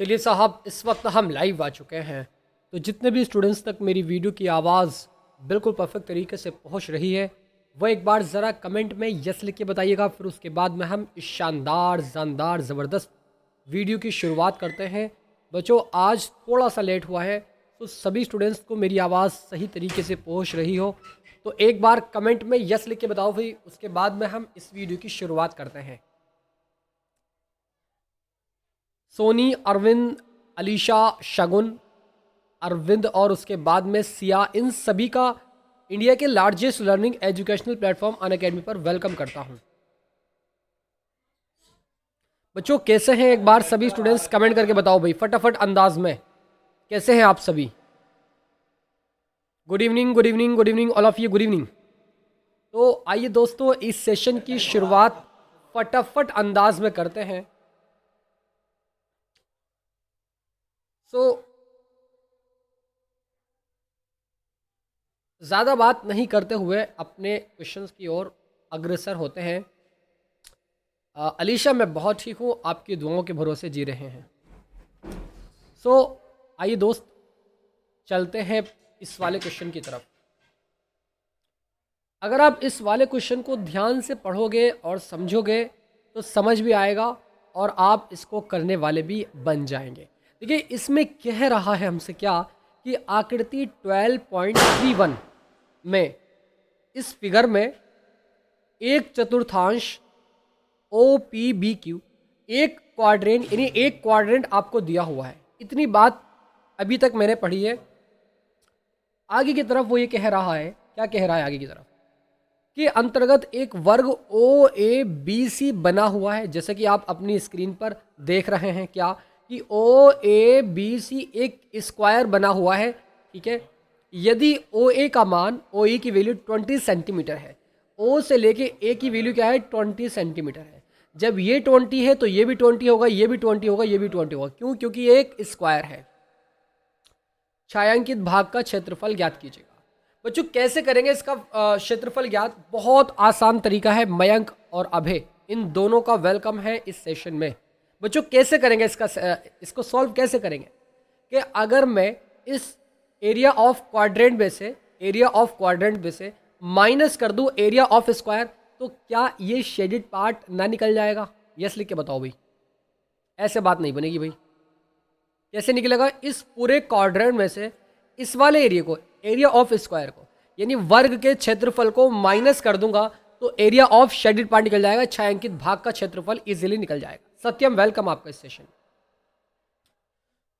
चलिए साहब, इस वक्त हम लाइव आ चुके हैं। तो जितने भी स्टूडेंट्स तक मेरी वीडियो की आवाज़ बिल्कुल परफेक्ट तरीके से पहुंच रही है, वो एक बार ज़रा कमेंट में यस लिख के बताइएगा। फिर उसके बाद में हम इस शानदार ज़बरदस्त वीडियो की शुरुआत करते हैं। बच्चों, आज थोड़ा सा लेट हुआ है, तो सभी स्टूडेंट्स को मेरी आवाज़ सही तरीके से पहुंच रही हो तो एक बार कमेंट में यस लिख के बताओ भाई। उसके बाद में हम इस वीडियो की शुरुआत करते हैं। सोनी, अरविंद, अलीशा, शगुन, अरविंद और उसके बाद में सिया, इन सभी का इंडिया के largest learning educational platform Unacademy पर वेलकम करता हूं। बच्चों कैसे हैं, एक बार सभी स्टूडेंट्स कमेंट करके बताओ भाई फटाफट अंदाज में। कैसे हैं आप सभी? Good evening, good evening, good evening all of you, good evening. तो आइए दोस्तों, इस सेशन की शुरुआत फटाफट अंदाज में करते हैं। ज़्यादा बात नहीं करते हुए अपने क्वेश्चंस की ओर अग्रसर होते हैं। अलीशा, मैं बहुत ठीक हूँ, आपकी दुआओं के भरोसे जी रहे हैं। आइए दोस्त, चलते हैं इस वाले क्वेश्चन की तरफ। अगर आप इस वाले क्वेश्चन को ध्यान से पढ़ोगे और समझोगे तो समझ भी आएगा और आप इसको करने वाले भी बन जाएंगे। देखिए, इसमें कह रहा है हमसे क्या कि आकृति 12.31 में इस फिगर में एक चतुर्थांश OPBQ, एक क्वाड्रेंट, यानी एक क्वाड्रेंट आपको दिया हुआ है। इतनी बात अभी तक मैंने पढ़ी है। आगे की तरफ वो ये कह रहा है, क्या कह रहा है आगे की तरफ, कि अंतर्गत एक वर्ग OABC बना हुआ है। जैसे कि आप अपनी स्क्रीन पर देख रहे हैं क्या कि OABC एक स्क्वायर बना हुआ है, ठीक है। यदि OA का मान, OE की वैल्यू 20 सेंटीमीटर है, O से लेके A की वैल्यू क्या है, 20 सेंटीमीटर है। जब ये 20 है तो ये भी 20 होगा, ये भी 20 होगा, ये भी 20 होगा। क्यों? क्योंकि ये एक स्क्वायर है। छायांकित भाग का क्षेत्रफल ज्ञात कीजिएगा। बच्चों कैसे करेंगे इसका क्षेत्रफल ज्ञात? बहुत आसान तरीका है। मयंक और अभय, इन दोनों का वेलकम है इस सेशन में। बच्चों कैसे करेंगे इसको सॉल्व कैसे करेंगे कि अगर मैं इस एरिया ऑफ क्वाड्रेंट में से माइनस कर दूं एरिया ऑफ स्क्वायर, तो क्या ये शेडेड पार्ट ना निकल जाएगा? यस लिख के बताओ भाई। ऐसे बात नहीं बनेगी भाई। कैसे निकलेगा? इस पूरे क्वाड्रेंट में से इस वाले एरिया को, एरिया ऑफ स्क्वायर को, यानी वर्ग के क्षेत्रफल को माइनस कर दूंगा तो एरिया ऑफ शेडेड पार्ट निकल जाएगा। छायांकित भाग का क्षेत्रफल इजीली निकल जाएगा। सत्यम, वेलकम आपका इस सेशन।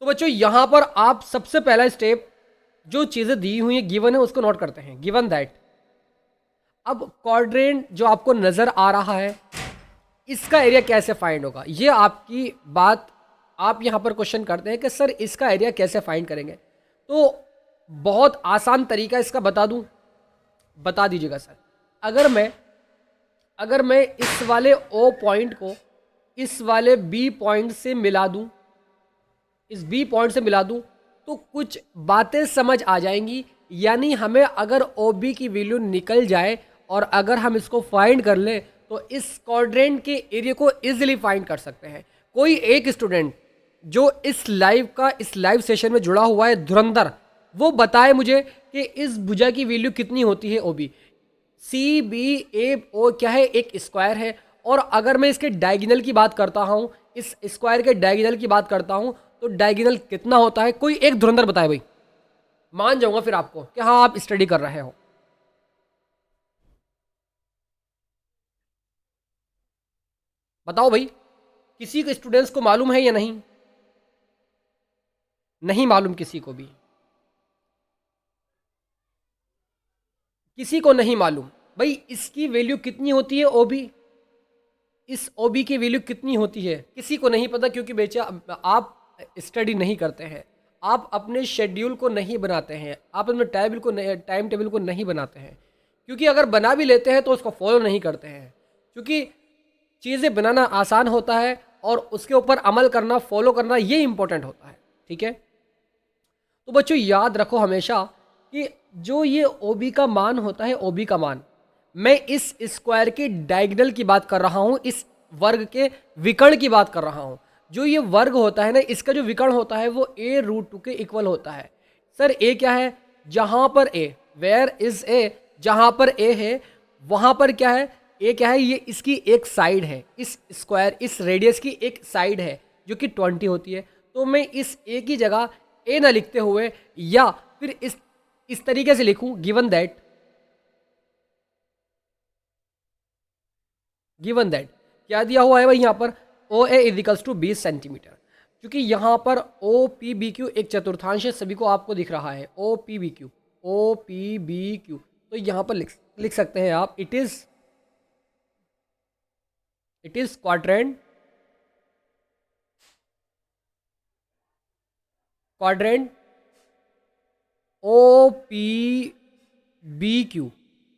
तो बच्चों यहां पर आप सबसे पहला स्टेप, जो चीजें दी हुई है, गिवन है, उसको नोट करते हैं। गिवन दैट, अब क्वाड्रेंट जो आपको नजर आ रहा है, इसका एरिया कैसे फाइंड होगा? ये आपकी बात आप यहां पर क्वेश्चन करते हैं कि सर इसका एरिया कैसे फाइंड करेंगे। तो बहुत आसान तरीका इसका बता दूं, बता दीजिएगा सर। अगर मैं इस वाले O पॉइंट को इस वाले B पॉइंट से मिला दूं, इस B पॉइंट से मिला दूं, तो कुछ बातें समझ आ जाएंगी। यानी हमें अगर OB की वैल्यू निकल जाए और अगर हम इसको फाइंड कर लें तो इस क्वाड्रेंट के एरिया को इजीली फाइंड कर सकते हैं। कोई एक स्टूडेंट जो इस लाइव सेशन में जुड़ा हुआ है, धुरंधर, वो बताए मुझे कि इस भुजा की वैल्यू कितनी होती है OB। CBAO क्या है? एक स्क्वायर है। और अगर मैं इसके डायगोनल की बात करता हूं, इस स्क्वायर के डायगोनल की बात करता हूं, तो डायगोनल कितना होता है? कोई एक धुरंधर बताए भाई, मान जाऊंगा फिर आपको कि हाँ आप स्टडी कर रहे हो। बताओ भाई, किसी के स्टूडेंट्स को मालूम है या नहीं? नहीं मालूम किसी को भी? किसी को नहीं मालूम भाई इसकी वैल्यू कितनी होती है OB? इस OB की वैल्यू कितनी होती है? किसी को नहीं पता, क्योंकि बेचा आप स्टडी नहीं करते हैं, आप अपने शेड्यूल को नहीं बनाते हैं, आप अपने टाइम टेबल को नहीं बनाते हैं। क्योंकि अगर बना भी लेते हैं तो उसको फॉलो नहीं करते हैं, क्योंकि चीज़ें बनाना आसान होता है और उसके ऊपर अमल करना, फॉलो करना, ये इंपॉर्टेंट होता है। ठीक है, तो बच्चों याद रखो हमेशा कि जो ये OB का मान होता है, OB का मान, मैं इस स्क्वायर के डायगोनल की बात कर रहा हूं, इस वर्ग के विकर्ण की बात कर रहा हूं। जो ये वर्ग होता है ना, इसका जो विकर्ण होता है वो a√2 के इक्वल होता है। सर ए क्या है? जहां पर ए, वेयर इज ए, जहां पर ए है वहां पर क्या है? ए क्या है? ये इसकी एक साइड है, इस स्क्वायर, इस रेडियस की एक साइड है जो कि 20 होती है। तो मैं इस ए की जगह ए ना लिखते हुए या फिर इस तरीके से लिखूं, गिवन दैट क्या दिया हुआ है भाई यहाँ पर? ओ ए इजिकल्स टू 20 सेंटीमीटर। क्योंकि यहाँ पर ओ पी बी क्यू एक चतुर्थांश है, सभी को आपको दिख रहा है O P B Q, O P B Q. तो यहाँ पर लिख सकते हैं आप, it is quadrant O P B Q.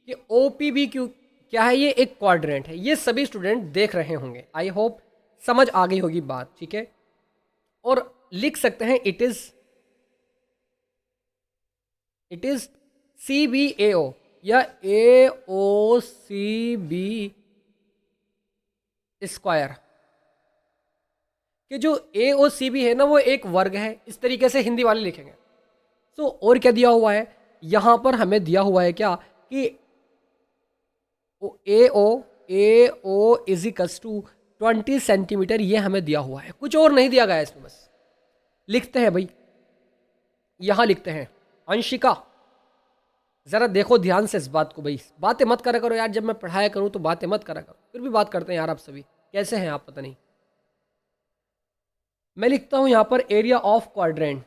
ये ओ पी बी क्यू क्या है? ये एक क्वाड्रेंट है। ये सभी स्टूडेंट देख रहे होंगे, आई होप समझ आ गई होगी बात, ठीक है। और लिख सकते हैं इट इज सी बी ए ओ या ए ओ सी बी स्क्वायर। कि जो ए ओ सी बी है ना, वो एक वर्ग है, इस तरीके से हिंदी वाले लिखेंगे। तो और क्या दिया हुआ है यहां पर? हमें दिया हुआ है क्या कि ए ओ इजिकल्स टू 20 सेंटीमीटर, ये हमें दिया हुआ है, कुछ और नहीं दिया गया है इसमें। बस लिखते हैं भाई, यहां लिखते हैं अंशिका, जरा देखो ध्यान से इस बात को भाई, बातें मत करा करो यार, जब मैं पढ़ाया करूं तो बातें मत करा करो, फिर भी बात करते हैं यार। आप सभी कैसे हैं आप, पता नहीं। मैं लिखता हूं यहां पर एरिया ऑफ क्वाड्रेंट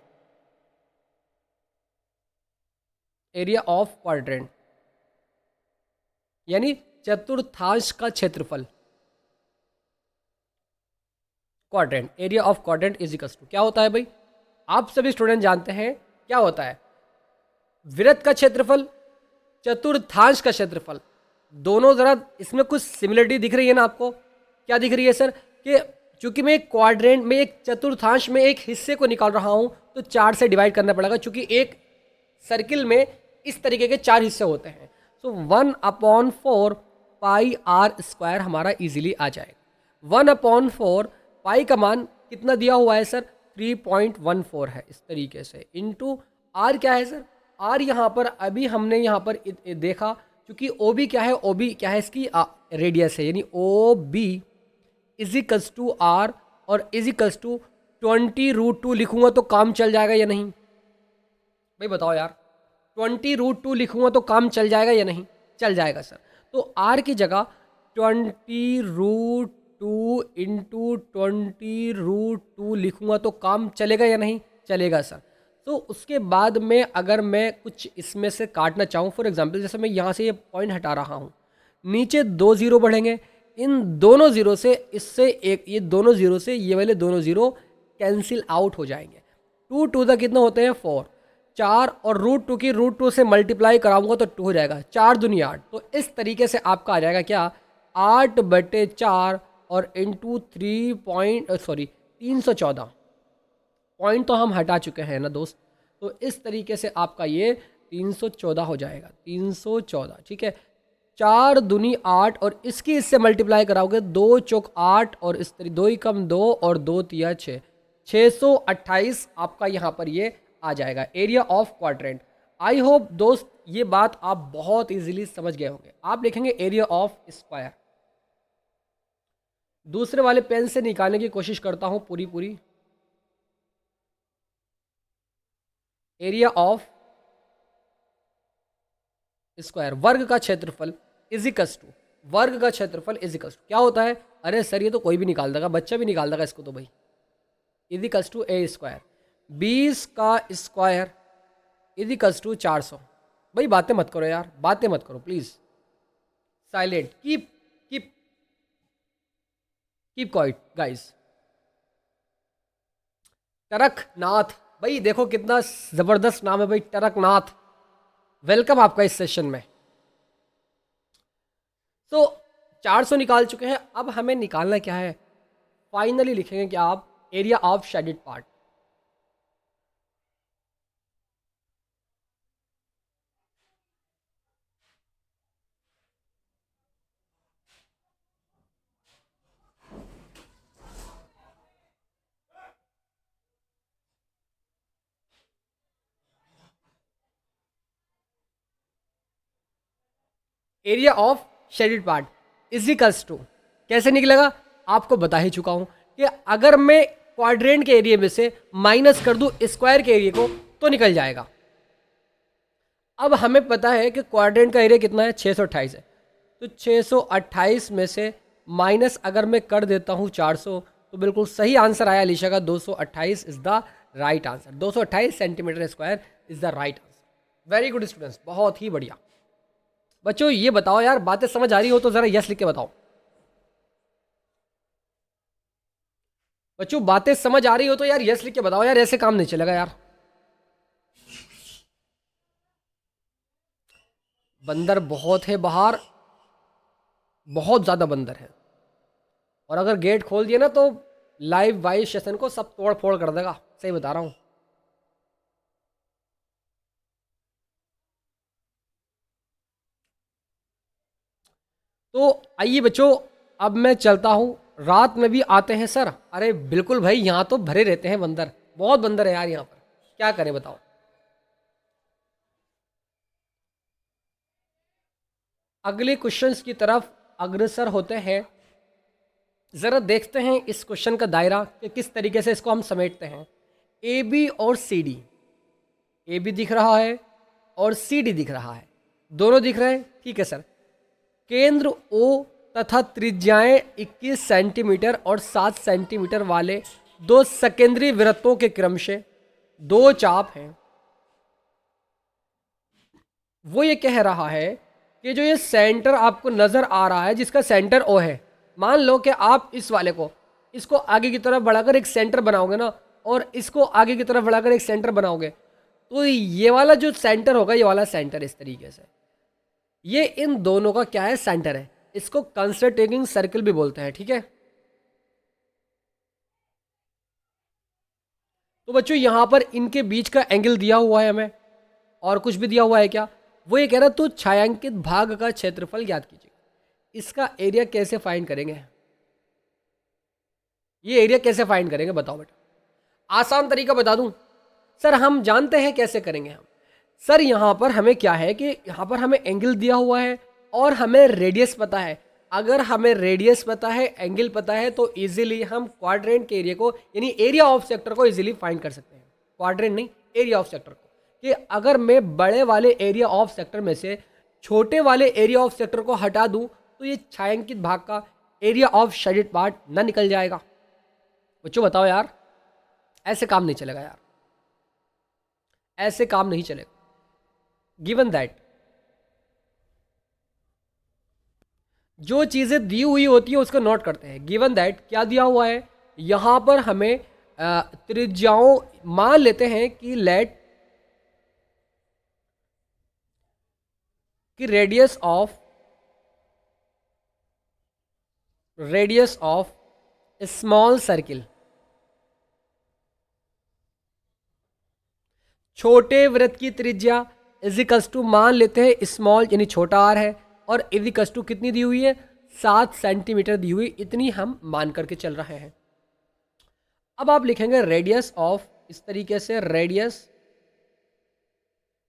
यानी चतुर्थांश का क्षेत्रफल। Quadrant, area of quadrant is equals to क्या होता है भाई? आप सभी स्टूडेंट जानते हैं क्या होता है? वृत्त का क्षेत्रफल, चतुर्थांश का क्षेत्रफल। दोनों जरा इसमें कुछ सिमिलरिटी दिख रही है ना आपको? क्या दिख रही है सर? कि चूंकि मैं एक क्वाड्रेंट में, एक चतुर्थांश में एक हिस्से को निकाल रहा हूं, तो 4 से डिवाइड करना पड़ेगा, चूंकि एक सर्किल में इस तरीके के 4 हिस्से होते हैं। सो 1/4 पाई आर स्क्वायर हमारा इजीली आ जाएगा। 1/4 पाई का मान कितना दिया हुआ है सर? 3.14 है, इस तरीके से, इंटू आर क्या है सर? आर यहाँ पर अभी हमने यहाँ पर देखा, क्योंकि ओ बी क्या है? ओ बी क्या है? इसकी रेडियस है, यानी O B equals to R और इजिकल्स टू 20√2 लिखूंगा तो काम चल जाएगा या नहीं भाई? बताओ यार, 20√2 लिखूंगा तो काम चल जाएगा या नहीं? चल जाएगा सर। तो आर की जगह 20√2 इंटू 20√2 लिखूंगा तो काम चलेगा या नहीं? चलेगा सर। तो उसके बाद में अगर मैं कुछ इसमें से काटना चाहूँ, फॉर एग्जांपल जैसे मैं यहाँ से ये पॉइंट हटा रहा हूँ, नीचे 2 जीरो बढ़ेंगे, इन दोनों जीरो से, इससे एक, ये दोनों जीरो से ये वाले दोनों जीरो कैंसिल आउट हो जाएंगे। 2 टू द कितने होते हैं? 4। 4 और √2 की √2 से मल्टीप्लाई कराऊंगा तो 2 हो जाएगा, 4 दूनी 8। तो इस तरीके से आपका आ जाएगा क्या? 8/4 और इंटू 314 पॉइंट तो हम हटा चुके हैं ना दोस्त। तो इस तरीके से आपका ये 314 हो जाएगा, 314, ठीक है। 4 दूनी 8 और इसकी इससे मल्टीप्लाई कराओगे, 2 चौक 8 और इस तरीके 2 ही कम 2 और 2 तिया 6, 628 आपका यहाँ पर ये आ जाएगा area of quadrant. I hope दोस्त ये बात आप बहुत इजीली समझ गए होंगे। आप लिखेंगे एरिया ऑफ स्क्वायर। दूसरे वाले पेन से निकालने की कोशिश करता हूं पूरी एरिया ऑफ स्क्वायर, वर्ग का क्षेत्रफल इजिकल्स टू, वर्ग का क्षेत्रफल इजिकल्स टू क्या होता है? अरे सर ये तो कोई भी निकाल देगा, बच्चा भी निकाल देगा इसको तो भाई। इजिकल्स टू ए स्क्वायर, 20 का स्क्वायर इजिकल्स टू 400। भाई बातें मत करो यार, बातें मत करो please, silent, keep keep keep quiet guys. Taraknath, भाई देखो कितना जबरदस्त नाम है भाई, टरकनाथ। वेलकम आपका इस सेशन में। तो 400 निकाल चुके हैं, अब हमें निकालना क्या है? फाइनली लिखेंगे कि आप area of shaded part. Area of shaded part equals to, कैसे निकलेगा आपको बता ही चुका हूं कि अगर मैं क्वाड्रेंट के एरिया में से माइनस कर दूं स्क्वायर के एरिया को तो निकल जाएगा। अब हमें पता है कि क्वाड्रेंट का एरिया कितना है, 628 है, तो 628 में से माइनस अगर मैं कर देता हूं 400 तो बिल्कुल सही आंसर आया अलीशा का, 228 is the right answer. 228 centimetre square is the right answer. Very good students, बहुत ही बढ़िया। बच्चों ये बताओ यार, बातें समझ आ रही हो तो जरा यस लिख के बताओ। बच्चों बातें समझ आ रही हो तो यार यस लिख के बताओ यार, ऐसे काम नहीं चलेगा यार। बंदर बहुत है बाहर, बहुत ज़्यादा बंदर है, और अगर गेट खोल दिया ना तो लाइव वाइव सेशन को सब तोड़ फोड़ कर देगा, सही बता रहा हूँ। तो आइए बच्चों, अब मैं चलता हूँ। रात में भी आते हैं सर? अरे बिल्कुल भाई, यहाँ तो भरे रहते हैं बंदर, बहुत बंदर है यार यहाँ पर, क्या करें बताओ। अगले क्वेश्चंस की तरफ अग्रसर होते हैं। ज़रा देखते हैं इस क्वेश्चन का दायरा कि किस तरीके से इसको हम समेटते हैं। ए बी और सी डी, ए बी दिख रहा है और सी डी दिख रहा है, दोनों दिख रहे हैं, ठीक है सर। केंद्र ओ तथा त्रिज्याएं 21 सेंटीमीटर और 7 सेंटीमीटर वाले दो सकेंद्री वृत्तों के क्रम से दो चाप हैं। वो ये कह रहा है कि जो ये सेंटर आपको नज़र आ रहा है जिसका सेंटर ओ है, मान लो कि आप इस वाले को, इसको आगे की तरफ बढ़ाकर एक सेंटर बनाओगे ना, और इसको आगे की तरफ बढ़ाकर एक सेंटर बनाओगे, तो ये वाला जो सेंटर होगा, ये वाला सेंटर इस तरीके से, ये इन दोनों का क्या है, सेंटर है। इसको कंसंट्रेटिंग सर्कल भी बोलते हैं, ठीक है। तो बच्चों यहां पर इनके बीच का एंगल दिया हुआ है हमें, और कुछ भी दिया हुआ है क्या, वो ये कह रहा है तो छायांकित भाग का क्षेत्रफल ज्ञात कीजिए। इसका एरिया कैसे फाइंड करेंगे, ये एरिया कैसे फाइंड करेंगे बताओ बेटा। आसान तरीका बता दूं सर, हम जानते हैं कैसे करेंगे हम। सर यहाँ पर हमें क्या है कि यहाँ पर हमें एंगल दिया हुआ है और हमें रेडियस पता है। अगर हमें रेडियस पता है, एंगल पता है, तो इजीली हम क्वाड्रेंट के एरिया को, यानी एरिया ऑफ सेक्टर को इजीली फाइंड कर सकते हैं। क्वाड्रेंट नहीं, एरिया ऑफ सेक्टर को, कि अगर मैं बड़े वाले एरिया ऑफ सेक्टर में से छोटे वाले एरिया ऑफ सेक्टर को हटा दूं तो ये छायांकित भाग का एरिया ऑफ शेडेड पार्ट ना निकल जाएगा। बच्चों बताओ यार, ऐसे काम नहीं चलेगा यार, ऐसे काम नहीं चलेगा। गिवन दैट जो चीज़ें दी हुई होती है उसको नोट करते हैं। गिवन दैट क्या दिया हुआ है, यहाँ पर हमें त्रिज्याओं मान लेते हैं कि लेट कि रेडियस ऑफ स्मॉल सर्किल, छोटे वृत्त की त्रिज्या इजिकल्स टू मान लेते हैं स्मॉल यानी छोटा आर है, और इजिकल्स टू कितनी दी हुई है, 7 सेंटीमीटर दी हुई, इतनी हम मान करके चल रहे हैं। अब आप लिखेंगे रेडियस ऑफ, इस तरीके से रेडियस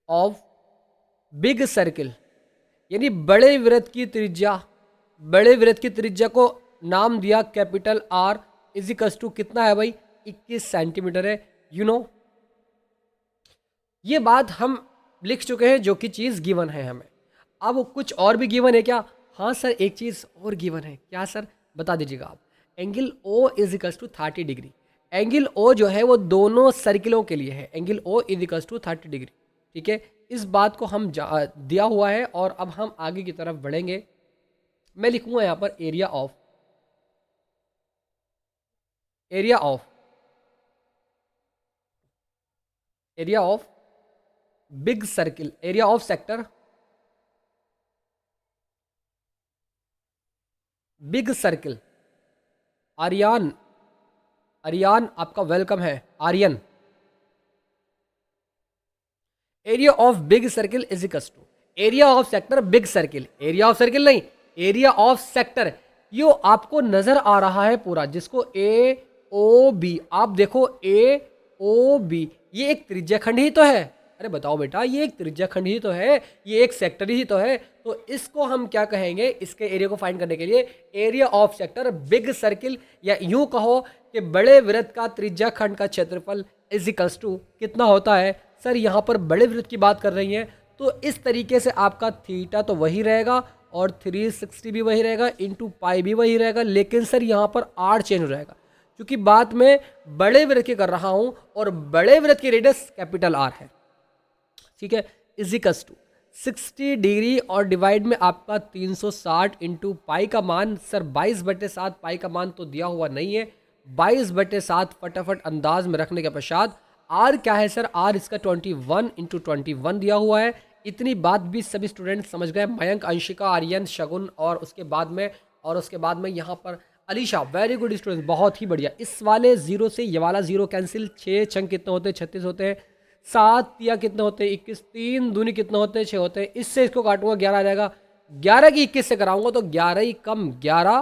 ऑफ बिग सर्किल, यानी बड़े वृत्त की त्रिज्या, बड़े वृत्त की त्रिज्या को नाम दिया कैपिटल आर, इजिकल्स टू कितना है भाई, 21 सेंटीमीटर है। यू नो ये बात हम लिख चुके हैं जो कि चीज़ गिवन है हमें। अब कुछ और भी गिवन है क्या, हाँ सर एक चीज़ और गिवन है, क्या सर बता दीजिएगा आप। Angle O equals to 30 degree, angle O जो है वो दोनों सर्किलों के लिए है, angle O equals to 30 degree, ठीक है। इस बात को हम दिया हुआ है, और अब हम आगे की तरफ बढ़ेंगे। मैं लिखूंगा यहाँ पर area of big circle, area of sector big circle. Aryan आपका वेलकम है, Aryan. Area of big circle is equals to area of sector big circle, area of circle नहीं, एरिया ऑफ सेक्टर। यो आपको नजर आ रहा है पूरा, जिसको ए ओ बी, आप देखो ए ओ बी, ये एक त्रिज्या खंड ही तो है, अरे बताओ बेटा, ये एक त्रिज्याखंड ही तो है, ये एक सेक्टर ही तो है, तो इसको हम क्या कहेंगे, इसके एरिया को फाइंड करने के लिए area of sector big circle, या यूं कहो कि बड़े वृत्त का त्रिज्याखंड का क्षेत्रफल इज इक्वल्स टू कितना होता है। सर यहाँ पर बड़े वृत्त की बात कर रही हैं, तो इस तरीके से आपका थीटा तो वही रहेगा और 360 भी वही रहेगा, इंटू पाई भी वही रहेगा, लेकिन सर यहाँ पर आर चेंज हो जाएगा, क्योंकि बात मैं बड़े वृत्त की कर रहा हूँ और बड़े वृत्त की रेडियस कैपिटल आर है, ठीक है। इजिकल्स टू 60 डिग्री और डिवाइड में आपका 360 इंटू पाई का मान, सर 22/7 पाई का मान तो दिया हुआ नहीं है, 22/7 फटाफट अंदाज में रखने के पश्चात आर क्या है सर, आर इसका 21 इंटू 21 दिया हुआ है। इतनी बात भी सभी स्टूडेंट समझ गए, मयंक, अंशिका, आर्यन, शगुन, और उसके बाद में यहाँ पर अलीशा, वेरी गुड स्टूडेंट, बहुत ही बढ़िया। इस वाले जीरो से ये वाला जीरो कैंसिल, 6 छंग कितने होते हैं, 36 होते हैं, 7 या कितने होते हैं, 21, 3 दूनी कितने होते हैं, 6 होते हैं, इससे इसको काटूंगा 11 आ जाएगा, 11 की 21 से कराऊंगा तो 11 ही कम 11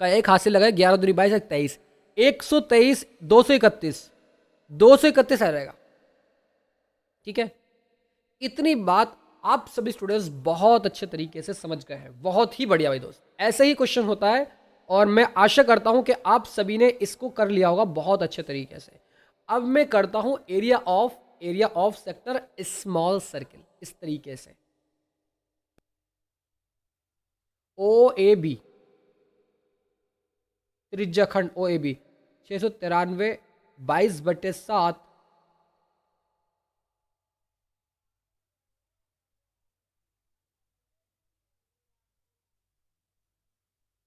का एक हासिल लगाए, 11 दूनी 22, 23, 123, 231, 231 आ जाएगा, ठीक है। इतनी बात आप सभी स्टूडेंट्स बहुत अच्छे तरीके से समझ गए हैं, बहुत ही बढ़िया भाई दोस्त, ऐसे ही क्वेश्चन होता है और मैं आशा करता हूं कि आप सभी ने इसको कर लिया होगा बहुत अच्छे तरीके से। अब मैं करता हूं area of sector small circle, इस तरीके से ओ ए बी, त्रिज्याखंड ओ ए बी 693, 22/7,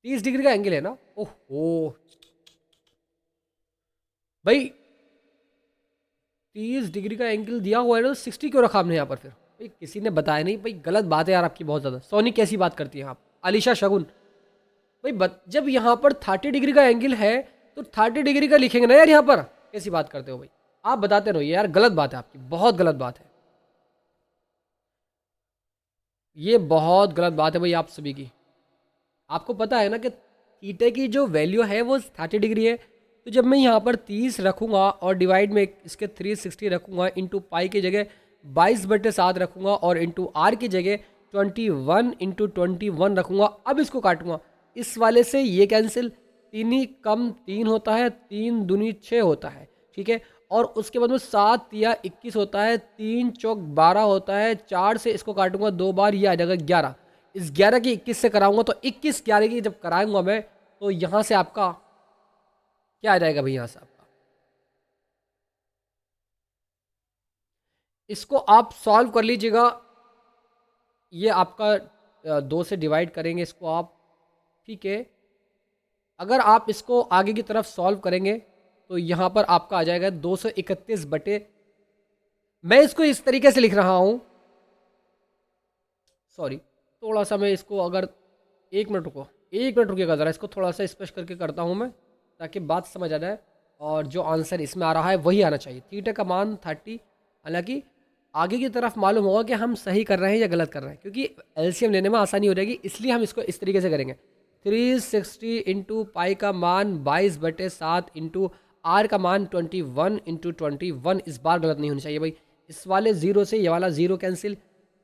30 डिग्री का एंगल है ना। ओहो भाई, 30 डिग्री का एंगल दिया हुआ है ना, तो 60 क्यों रखा हमने यहाँ पर फिर, भाई किसी ने बताया नहीं, भाई गलत बात है यार आपकी बहुत ज़्यादा। सोनी कैसी बात करती हैं आप, अलीशा, शगुन, भाई जब यहाँ पर 30 डिग्री का एंगल है तो 30 डिग्री का लिखेंगे ना यार, यहाँ पर कैसी बात करते हो भाई, आप बताते रहो, यार गलत बात है आपकी, बहुत गलत बात है, ये बहुत गलत बात है भाई आप सभी की। आपको पता है ना कि थीटा की जो वैल्यू है वो 30 डिग्री है, तो जब मैं यहाँ पर 30 रखूँगा और डिवाइड में इसके 360 रखूँगा, इंटू पाई की जगह 22/7 रखूँगा और इंटू आर की जगह 21 इंटू 21 रखूँगा, अब इसको काटूँगा, इस वाले से ये कैंसिल, 3 ही कम 3 होता है, 3 दूनी 6 होता है, ठीक है। और उसके बाद में 7 या 21 होता है, 3 चौक 12 होता है, 4 से इसको काटूंगा 2 बार, ये आ जाएगा 11, इस 11 की 21 से कराऊंगा तो 21 11 की जब कराऊंगा मैं, तो यहाँ से आपका क्या आ जाएगा भाई, यहाँ से आपका, इसको आप सॉल्व कर लीजिएगा, ये आपका 2 से डिवाइड करेंगे इसको आप, ठीक है। अगर आप इसको आगे की तरफ सॉल्व करेंगे तो यहाँ पर आपका आ जाएगा 231 मैं इसको इस तरीके से लिख रहा हूँ, सॉरी, थोड़ा सा मैं इसको अगर 1 मिनट रुको, 1 मिनट रुकिएगा ज़रा, इसको थोड़ा सा स्पष्ट करके करता हूँ मैं, ताकि बात समझ आ जाए और जो आंसर इसमें आ रहा है वही आना चाहिए। थीटा का मान 30, हालांकि आगे की तरफ मालूम होगा कि हम सही कर रहे हैं या गलत कर रहे हैं, क्योंकि एलसीएम लेने में आसानी हो जाएगी, इसलिए हम इसको इस तरीके से करेंगे। 360 इंटू पाई का मान 22/7 इंटू आर का मान 21 इंटू 21, इस बार गलत नहीं होनी चाहिए भाई, इस वाले ज़ीरो से ये वाला ज़ीरो कैंसिल,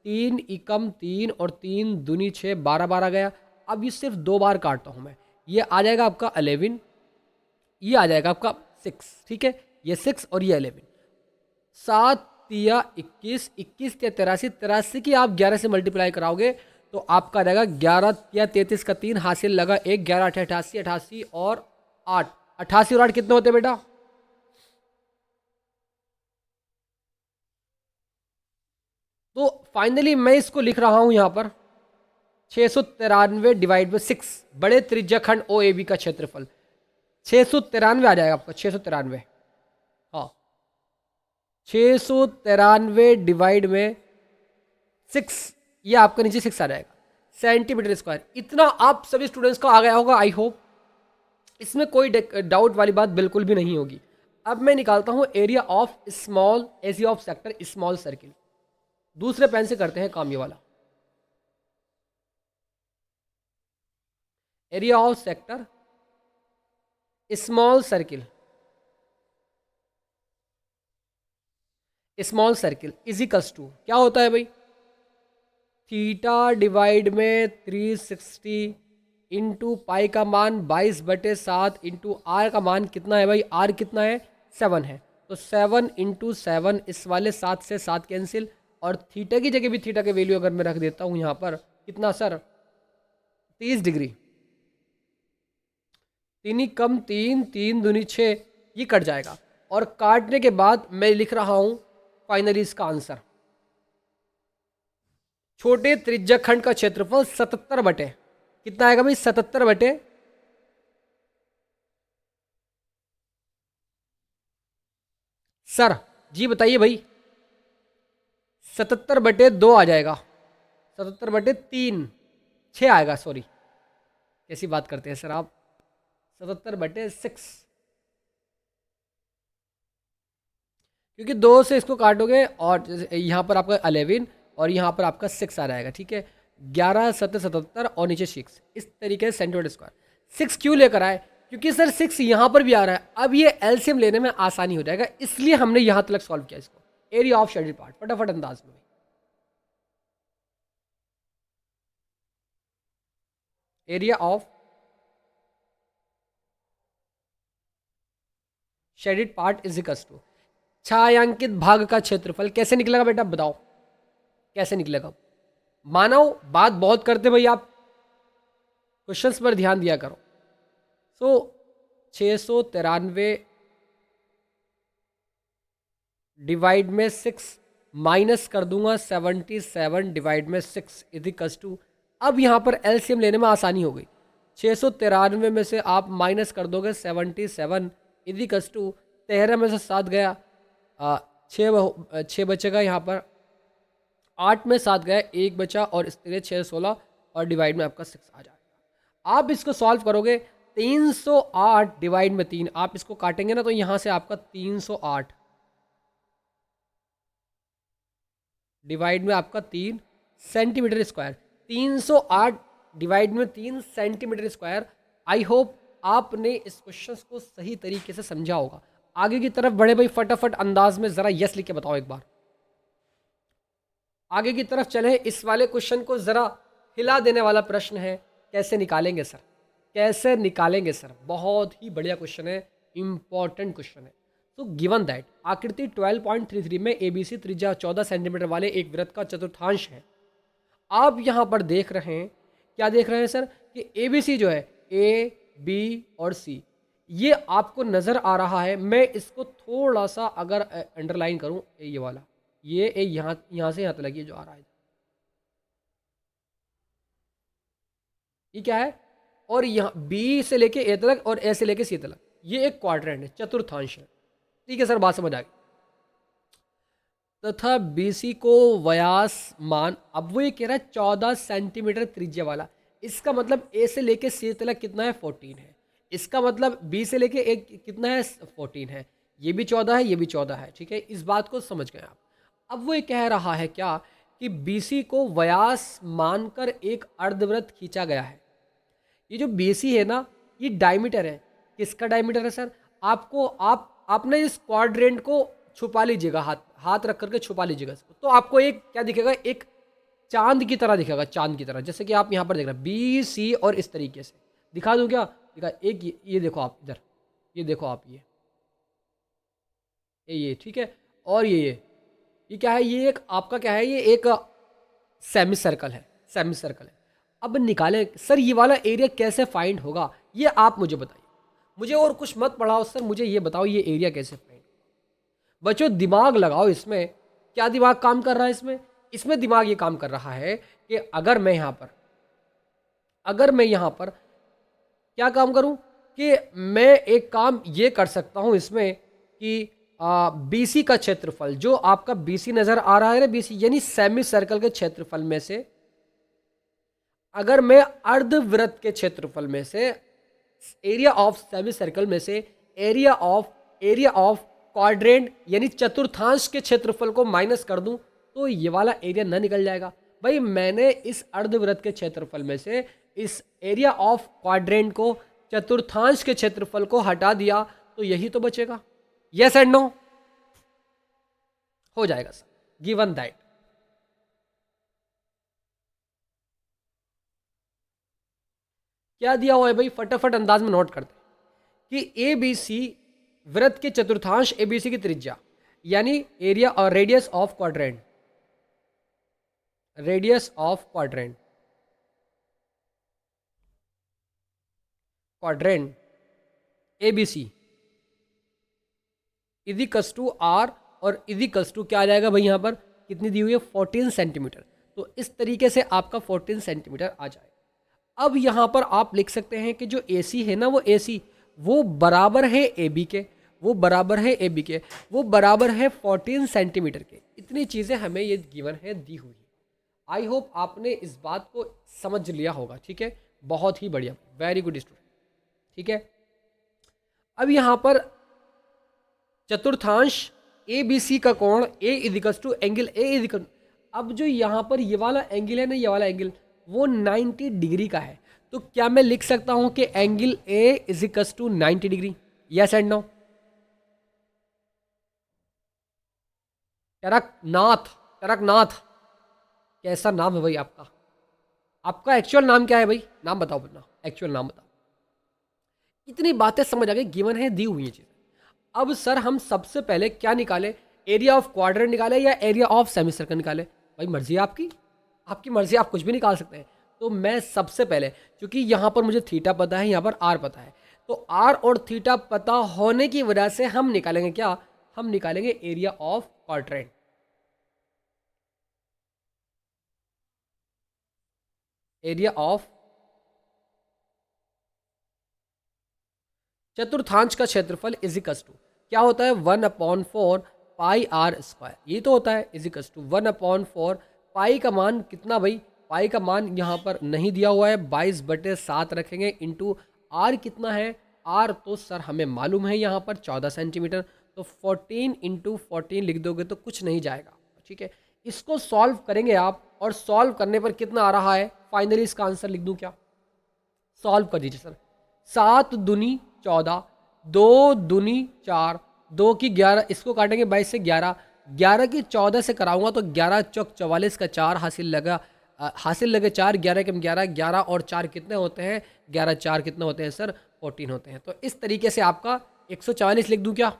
3 एकम 3 और 3 दूनी 6, 12 12 गया। अब ये सिर्फ 2 बार काटता हूँ मैं, ये आ जाएगा आपका 11, ये आ जाएगा आपका 6, ठीक है, ये 6 और ये 11, 7 या 21, 21 या 83, 83 की आप 11 से मल्टीप्लाई कराओगे तो आपका आ जाएगा 11 या 33 का 3 हासिल लगा 1, 11 8 88, 88 और 8, 88 और 8 कितने होते हैं बेटा, तो फाइनली मैं इसको लिख रहा हूं यहां पर 693 डिवाइड बाई 6, बड़े त्रिज्याखंड ओ ए बी का क्षेत्रफल 693 आ जाएगा आपका, 693, हाँ 693 डिवाइड में 6, ये आपका नीचे 6 आ जाएगा सेंटीमीटर स्क्वायर। इतना आप सभी स्टूडेंट्स को आ गया होगा आई होप, इसमें कोई डाउट वाली बात बिल्कुल भी नहीं होगी। अब मैं निकालता हूं area of small, area of sector small circle, दूसरे पेन से करते हैं काम ये वाला, area of sector small circle, small circle equals to क्या होता है भाई, थीटा डिवाइड में 360 इंटू पाई का मान 22/7 इंटू आर का मान कितना है भाई, आर कितना है 7 है, तो 7 इंटू 7, इस वाले 7 से 7 कैंसिल, और थीटा की जगह भी थीटा के वैल्यू अगर मैं रख देता हूँ यहाँ पर कितना सर 30 डिग्री, 3 कम 3, 3 दूनी 6, ये कट जाएगा। और काटने के बाद मैं लिख रहा हूँ फाइनली इसका आंसर, छोटे त्रिज्या खंड का क्षेत्रफल 77 बटे कितना आएगा भाई, 77 बटे सर जी बताइए भाई, 77/2 आ जाएगा, 77/3, 6 आएगा, सॉरी कैसी बात करते हैं सर आप, 77/6, क्योंकि 2 से इसको काटोगे और यहाँ पर आपका 11 और यहाँ पर आपका 6 आ जाएगा, ठीक है, 11 7 77 और नीचे 6, इस तरीके से सेंटीमीटर स्क्वायर। 6 क्यों लेकर आए, क्योंकि सर 6 यहाँ पर भी आ रहा है, अब ये एलसीएम लेने में आसानी हो जाएगा, इसलिए हमने यहाँ तक सॉल्व किया इसको। एरिया ऑफ शेडेड पार्ट फटाफट अंदाज में, area of shaded part is equal to छायांकित भाग का क्षेत्रफल, कैसे निकलेगा बेटा बताओ, कैसे निकलेगा। मानव बात बहुत करते भाई आप, क्वेश्चंस पर ध्यान दिया करो। सो 693 डिवाइड में 6 माइनस कर दूंगा 77 डिवाइड में 6 इजिकल्स टू, अब यहाँ पर एलसीएम लेने में आसानी हो गई, 693 में से आप माइनस कर दोगे 77 इजिकल्स टू 13 में से 7 गया, 6 बचेगा यहाँ पर, 8 में 7 गया 1 बचा, और इस तरह 6 16 और डिवाइड में आपका 6 आ जाएगा। आप इसको सॉल्व करोगे 308 डिवाइड में 3, आप इसको काटेंगे ना तो यहाँ से आपका 308 डिवाइड में आपका 3 सेंटीमीटर स्क्वायर, 308 डिवाइड में 3 सेंटीमीटर स्क्वायर। आई होप आपने इस क्वेश्चन को सही तरीके से समझा होगा। आगे की तरफ बढ़े भाई, फटाफट अंदाज में जरा यस लिख के बताओ एक बार, आगे की तरफ चले। इस वाले क्वेश्चन को जरा हिला देने वाला प्रश्न है, कैसे निकालेंगे सर, कैसे निकालेंगे सर, बहुत ही बढ़िया क्वेश्चन है, इंपॉर्टेंट क्वेश्चन है। तो गिवन दैट आकृति 12.33 में एबीसी त्रिज्या 14 सेंटीमीटर वाले एक वृत्त का चतुर्थांश है। आप यहाँ पर देख रहे हैं, क्या देख रहे हैं सर, कि एबीसी जो है ए बी और सी, ये आपको नजर आ रहा है। मैं इसको थोड़ा सा अगर अंडरलाइन करूं, ये वाला, ये ए यहाँ से यहाँ तक ये जो आ रहा है, ये क्या है, और यहाँ बी से लेके ए तक और ए से लेके सी तक, ये एक क्वाड्रेंट है, चतुर्थांश है। ठीक है सर, बात समझ आ गई। तथा बीसी को व्यास मान, अब वो ये कह रहा है 14 सेंटीमीटर त्रिज्या वाला, इसका मतलब ए से लेके सी तक कितना है 14 है, इसका मतलब बी से लेके ए कितना है 14 है, ये भी 14 है, ये भी 14 है। ठीक है, इस बात को समझ गए आप। अब वो ये कह रहा है क्या, कि बीसी को व्यास मानकर एक अर्धवृत्त खींचा गया है। ये जो बीसी है ना, ये डायमीटर है, किसका डायमीटर है सर, आपको आपने इस क्वाड्रेंट को छुपा लीजिएगा, हाथ रख करके छुपा लीजिएगा इसको, तो आपको एक क्या दिखेगा, एक चांद की तरह दिखेगा, चांद की तरह, जैसे कि आप यहाँ पर देख रहे हैं बी सी, और इस तरीके से दिखा दूं क्या, दिखा, एक ये देखो आप इधर, ये देखो आप, ये ठीक है, और ये क्या है, ये एक आपका क्या है, ये एक सेमी सर्कल है, सेमी सर्कल है। अब निकालें सर ये वाला एरिया कैसे फाइंड होगा, ये आप मुझे बताइए, मुझे और कुछ मत पढ़ाओ सर, मुझे ये बताओ ये एरिया कैसे फाइंड। बच्चों दिमाग लगाओ इसमें, क्या दिमाग काम कर रहा है इसमें, इसमें दिमाग ये काम कर रहा है कि अगर मैं यहाँ पर क्या काम करूं, कि मैं एक काम ये कर सकता हूं इसमें कि बीसी का क्षेत्रफल, जो आपका बीसी नजर आ रहा है ना, बीसी यानी सेमी सर्कल के क्षेत्रफल में से, अगर मैं अर्धवृत्त के क्षेत्रफल में से, एरिया ऑफ सेमी सर्कल में से एरिया ऑफ क्वाड्रेंट यानी चतुर्थांश के क्षेत्रफल को माइनस कर दूं, तो ये वाला एरिया ना निकल जाएगा। भाई मैंने इस अर्धवृत्त के क्षेत्रफल में से इस एरिया ऑफ क्वाड्रेंट को, चतुर्थांश के क्षेत्रफल को हटा दिया, तो यही तो बचेगा। यस एंड नो, हो जाएगा सर, गिवन दैट। क्या दिया हुआ है भाई, फटाफट अंदाज में नोट करते हैं कि ए बी सी वृत्त के चतुर्थांश ए बी सी की त्रिज्या, यानी एरिया और radius of quadrant, radius of quadrant, quadrant A B C equals to R, और इजिकल्स टू क्या आ जाएगा भाई, यहाँ पर कितनी दी हुई है 14 सेंटीमीटर। तो इस तरीके से आपका 14 सेंटीमीटर आ जाएगा। अब यहाँ पर आप लिख सकते हैं कि जो ए सी है ना, वो ए सी वो बराबर है ए बी के, वो बराबर है ए बी के, वो बराबर है 14 सेंटीमीटर के। इतनी चीज़ें हमें ये गिवन है, दी हुई है। आई होप आपने इस बात को समझ लिया होगा, ठीक है, बहुत ही बढ़िया, वेरी गुड स्टूडेंट, ठीक है। अब यहाँ पर चतुर्थांश ए बी सी का कोण A equals to angle A equal, अब जो यहाँ पर ये वाला एंगल है ना, ये वाला एंगल वो 90 डिग्री का है। तो क्या मैं लिख सकता हूँ कि angle A equals to 90 degree? Yes and no? Taraknath, Taraknath कैसा नाम है भाई आपका? आपका एक्चुअल नाम क्या है भाई? नाम बताओ अपना, एक्चुअल नाम बताओ। इतनी बातें समझ आ गई, गिवन है, दी हुई है चीज़। अब सर हम सबसे पहले क्या निकाले, एरिया ऑफ क्वाड्रेंट निकाले या एरिया ऑफ सेमी सर्कल निकाले? भाई मर्जी है आपकी, आपकी मर्जी, आप कुछ भी निकाल सकते हैं। तो मैं सबसे पहले, क्योंकि यहाँ पर मुझे थीटा पता है, यहाँ पर आर पता है, तो आर और थीटा पता होने की वजह से हम निकालेंगे क्या, हम निकालेंगे area of quadrant. Area of चतुर्थांश का क्षेत्रफल इजिकल्स टू क्या होता है, 1/4 पाई आर स्क्वायर, ये तो होता है, इजिकल्स टू 1/4 पाई का मान कितना भाई, पाई का मान यहाँ पर नहीं दिया हुआ है, 22/7 रखेंगे, इंटू आर कितना है, आर तो सर हमें मालूम है यहाँ पर 14 सेंटीमीटर, तो 14 इंटू 14 लिख दोगे तो कुछ नहीं जाएगा, ठीक है। इसको सॉल्व करेंगे आप, और सॉल्व करने पर कितना आ रहा है, फाइनली इसका आंसर लिख दूँ क्या? सॉल्व कर दीजिए सर। 7 दूनी 14, 2 दूनी 4, 2 की 11, इसको काटेंगे 22 से 11, 11 की 14 से कराऊंगा तो 11 चौक 44 का 4 हासिल लगा, हासिल लगे 4, 11 के 11, 11 और 4 कितने होते हैं, 11 4 कितने होते हैं सर, 14 होते हैं। तो इस तरीके से आपका 144 लिख दूं क्या?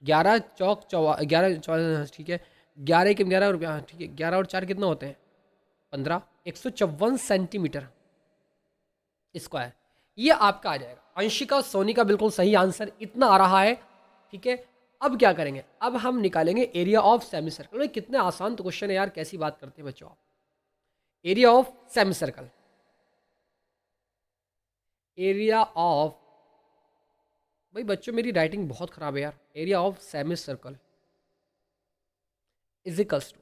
11 चौक 11 14, ठीक है, 11 के 11 रुपया, ठीक है, 11 और 4 कितना होते हैं, 15, 154 सेंटीमीटर स्क्वायर, ये आपका आ जाएगा। अंशिका सोनी का बिल्कुल सही आंसर इतना आ रहा है, ठीक है। अब क्या करेंगे, अब हम निकालेंगे एरिया ऑफ सेमी सर्कल। कितने आसान तो क्वेश्चन है यार, कैसी बात करते हैं बच्चों आप। Area of semi circle, area of, भाई बच्चों मेरी राइटिंग बहुत खराब है यार, area of semi circle equals to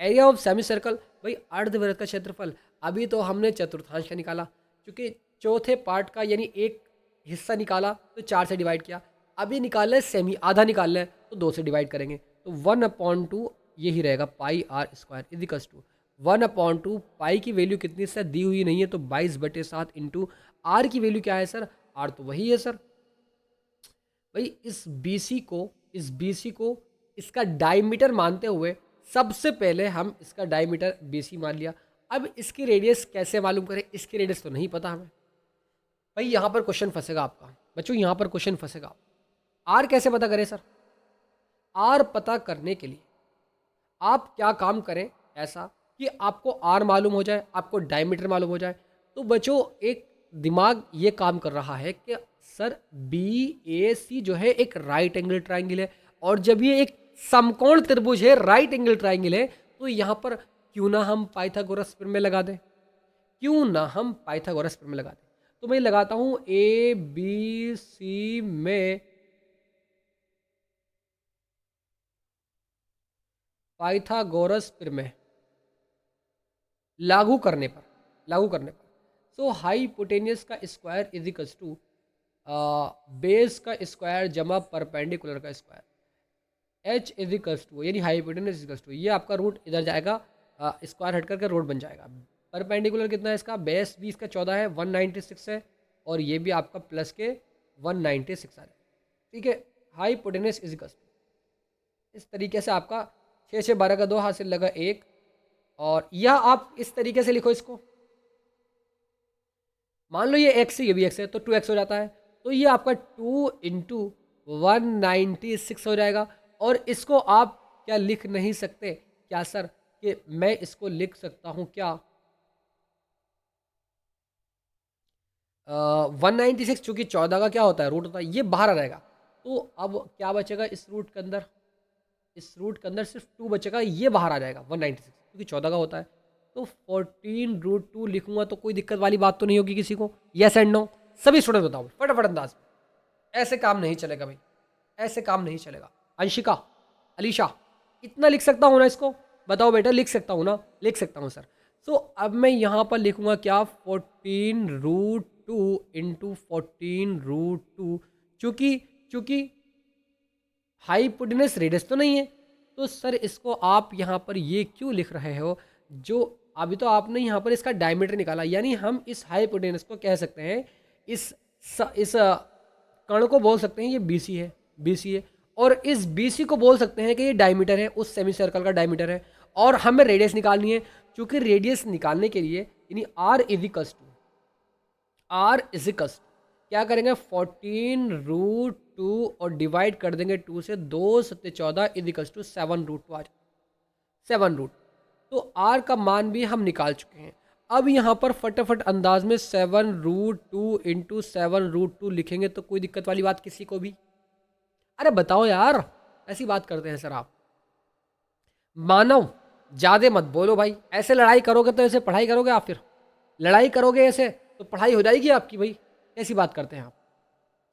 area of semi circle, भाई अर्धवृत्त का क्षेत्रफल। अभी तो हमने चतुर्थांश का निकाला, क्योंकि चौथे पार्ट का यानी एक हिस्सा निकाला तो 4 से डिवाइड किया, अभी निकाल है सेमी, आधा निकाल है तो 2 से डिवाइड करेंगे, तो 1/2 यही रहेगा पाई आर स्क्वायर इजिकल्स टू 1/2 पाई की वैल्यू कितनी सर दी हुई नहीं है, तो 22/7 इंटू आर की वैल्यू क्या है सर, आर तो वही है सर। भाई इस BC को इसका डायमीटर मानते हुए सबसे पहले हम इसका डायमीटर BC मान लिया। अब इसकी रेडियस कैसे मालूम करें, इसकी रेडियस तो नहीं पता हमें। भाई यहाँ पर क्वेश्चन फंसेगा आपका बच्चों, यहाँ पर क्वेश्चन फंसेगा। आर कैसे पता करें सर? आर पता करने के लिए आप क्या काम करें ऐसा कि आपको आर मालूम हो जाए, आपको डायमीटर मालूम हो जाए। तो बच्चों एक दिमाग ये काम कर रहा है कि सर BAC जो है एक राइट एंगल ट्राइंगल है, और जब ये एक समकोण त्रिभुज है, राइट एंगल ट्राइंगल है, तो यहाँ पर क्यों ना हम पाइथागोरस प्रमेय लगा दें, क्यों ना हम पाइथागोरस प्रमेय लगा दें। तो मैं लगाता हूं ABC में पाइथागोरस प्रमेय लागू करने पर सो हाइपोटेनियस का square is equals to base का स्क्वायर जमा परपेंडिकुलर का square, H is equals to यानी हाइपोटेनियस इज इक्वल्स टू, ये आपका रूट इधर जाएगा, स्क्वायर हट करके रूट बन जाएगा। परपेंडिकुलर कितना है इसका, बेस भी इसका 14 है, 196 है, और ये भी आपका प्लस के 196 आ रहा है, ठीक है। हाइपोटेनस इज इक्वल्स टू इस तरीके से आपका 6 6 12 का 2 हासिल लगा 1। और यह आप इस तरीके से लिखो इसको, मान लो ये x है ये भी x है तो 2x हो जाता है। तो ये आपका 2 इंटू 196 हो जाएगा। और इसको आप क्या लिख नहीं सकते क्या सर, कि मैं इसको लिख सकता हूं क्या 196, चूंकि 14 का क्या होता है रूट होता है, ये बाहर आ जाएगा। तो अब क्या बचेगा इस रूट के अंदर, इस रूट के अंदर सिर्फ 2 बचेगा, ये बाहर आ जाएगा 196 क्योंकि 14 का होता है। तो 14√2 लिखूंगा तो कोई दिक्कत वाली बात तो नहीं होगी किसी को? यस एंड नो सभी स्टूडेंट बताओ फटाफट अंदाज में। ऐसे काम नहीं चलेगा भाई, ऐसे काम नहीं चलेगा। अंशिका, अलीशा, इतना लिख सकता हूँ ना इसको? बताओ बेटा, लिख सकता हूँ ना? लिख सकता हूँ सर। सो अब मैं यहाँ पर लिखूंगा क्या 14√2 इंटू 14√2। चूंकि चूंकि हाइपोटेनस रेडियस तो नहीं है, तो सर इसको आप यहाँ पर ये क्यों लिख रहे हो? जो अभी तो आपने यहाँ पर इसका डायमीटर निकाला, यानी हम इस हाइपोटेनस को कह सकते हैं, इस कण को बोल सकते हैं ये बीसी है, बीसी है। और इस बीसी को बोल सकते हैं कि ये डायमीटर है, उस सेमी सर्कल का डायमीटर है। और हमें रेडियस निकालनी है, क्योंकि रेडियस निकालने के लिए यानी आर इजिकल्स क्या करेंगे 14√2 और डिवाइड कर देंगे 2 से, 2 7 14 इजिकल्स टू 7√2 आ जाए 7√। तो आर का मान भी हम निकाल चुके हैं। अब यहाँ पर फटाफट अंदाज में 7√2 इंटू 7√2 लिखेंगे तो कोई दिक्कत वाली बात किसी को भी? अरे बताओ यार, ऐसी बात करते हैं सर आप। मानव ज्यादा मत बोलो भाई, ऐसे लड़ाई करोगे तो ऐसे पढ़ाई करोगे आप? फिर लड़ाई करोगे ऐसे तो पढ़ाई हो जाएगी आपकी भाई? ऐसी बात करते हैं आप,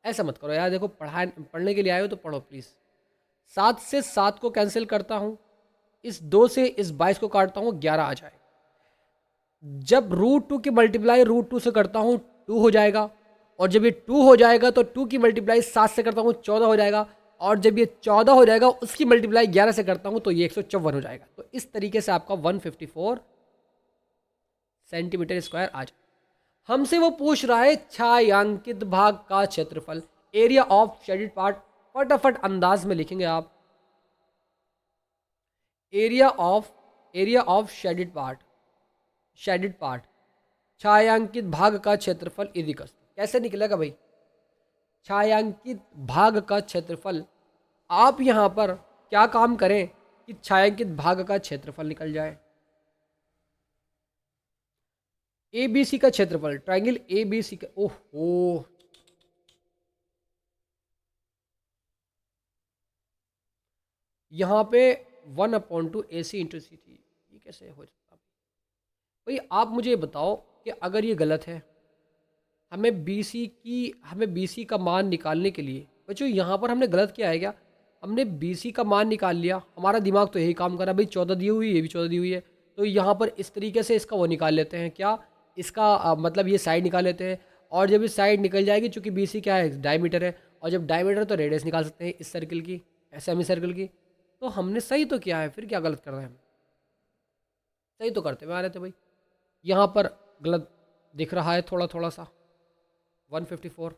ऐसा मत करो यार। देखो पढ़ने के लिए आए हो तो पढ़ो प्लीज़। 7 से 7 को कैंसिल करता हूँ, इस 2 से इस 22 को काटता हूँ, 11 आ जाए। जब √2 की मल्टीप्लाई √2 से करता हूँ 2 हो जाएगा। और जब ये 2 हो जाएगा तो 2 की मल्टीप्लाई 7 से करता हूँ 14 हो जाएगा। और जब ये 14 हो जाएगा उसकी मल्टीप्लाई 11 से करता हूँ तो ये 154 हो जाएगा। तो इस तरीके से आपका 154 सेंटीमीटर स्क्वायर आ जाए। हमसे वो पूछ रहा है छायांकित भाग का क्षेत्रफल, एरिया ऑफ शेडेड पार्ट। फटाफट अंदाज में लिखेंगे आप, एरिया ऑफ शेडेड पार्ट छायांकित भाग का क्षेत्रफल इजिकल्स। कैसे निकलेगा भाई छायांकित भाग का क्षेत्रफल? आप यहां पर क्या काम करें कि छायांकित भाग का क्षेत्रफल निकल जाए। एबीसी का क्षेत्रफल, ट्रायंगल एबीसी का, ओहो यहाँ पे 1/2 AC इंटू सी थी, ये कैसे हो सकता भाई? आप मुझे बताओ कि अगर ये गलत है, हमें बीसी का मान निकालने के लिए, बच्चों यहाँ पर हमने गलत किया है क्या? हमने बीसी का मान निकाल लिया, हमारा दिमाग तो यही काम कर रहा है भाई, 14 दी हुई है, ये भी 14 दी हुई है, तो यहाँ पर इस तरीके से इसका वो निकाल लेते हैं क्या, इसका मतलब ये साइड निकाल लेते हैं। और जब ये साइड निकल जाएगी, चूंकि बीसी क्या है डायमीटर है, और जब डायमीटर तो रेडियस निकाल सकते हैं इस सर्किल की, सेमी सर्किल की। तो हमने सही तो किया है, फिर क्या गलत कर रहे हैं हम? सही तो करते हुए आ रहे थे भाई। यहाँ पर गलत दिख रहा है थोड़ा थोड़ा सा। 154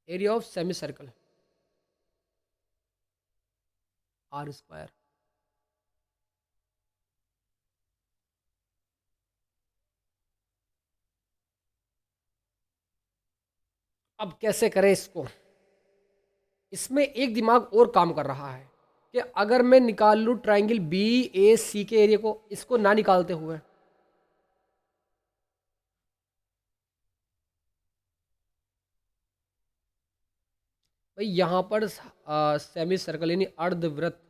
area of semi circle r square. अब कैसे करें इसको? इसमें एक दिमाग और काम कर रहा है कि अगर मैं निकाल लूँ ट्रायंगल बी ए सी के एरिया को, इसको ना निकालते हुए, भाई यहाँ पर सेमी सर्कल यानी अर्धवृत्त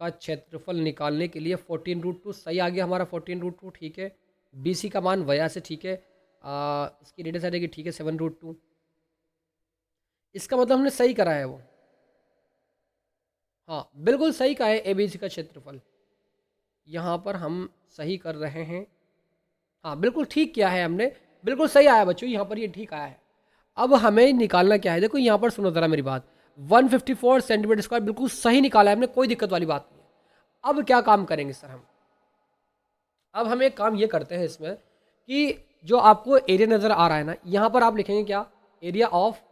का क्षेत्रफल निकालने के लिए 14√2 सही आ गया हमारा। 14√2 ठीक है। बीसी का मान वया से ठीक है, इसकी रेडियस आ जाएगी ठीक है 7√2। इसका मतलब हमने सही करा है वो, हाँ बिल्कुल सही कहा है। एबीसी का क्षेत्रफल यहाँ पर हम सही कर रहे हैं, हाँ बिल्कुल ठीक किया है हमने, बिल्कुल सही आया बच्चों, यहाँ पर ये ठीक आया है। अब हमें निकालना क्या है? देखो यहाँ पर सुनो ज़रा मेरी बात, 154 सेंटीमीटर स्क्वायर बिल्कुल सही निकाला है हमने, कोई दिक्कत वाली बात नहीं है। अब क्या काम करेंगे सर हम? अब हम एक काम ये करते हैं इसमें कि जो आपको एरिया नज़र आ रहा है ना, यहाँ पर आप लिखेंगे क्या, एरिया ऑफ,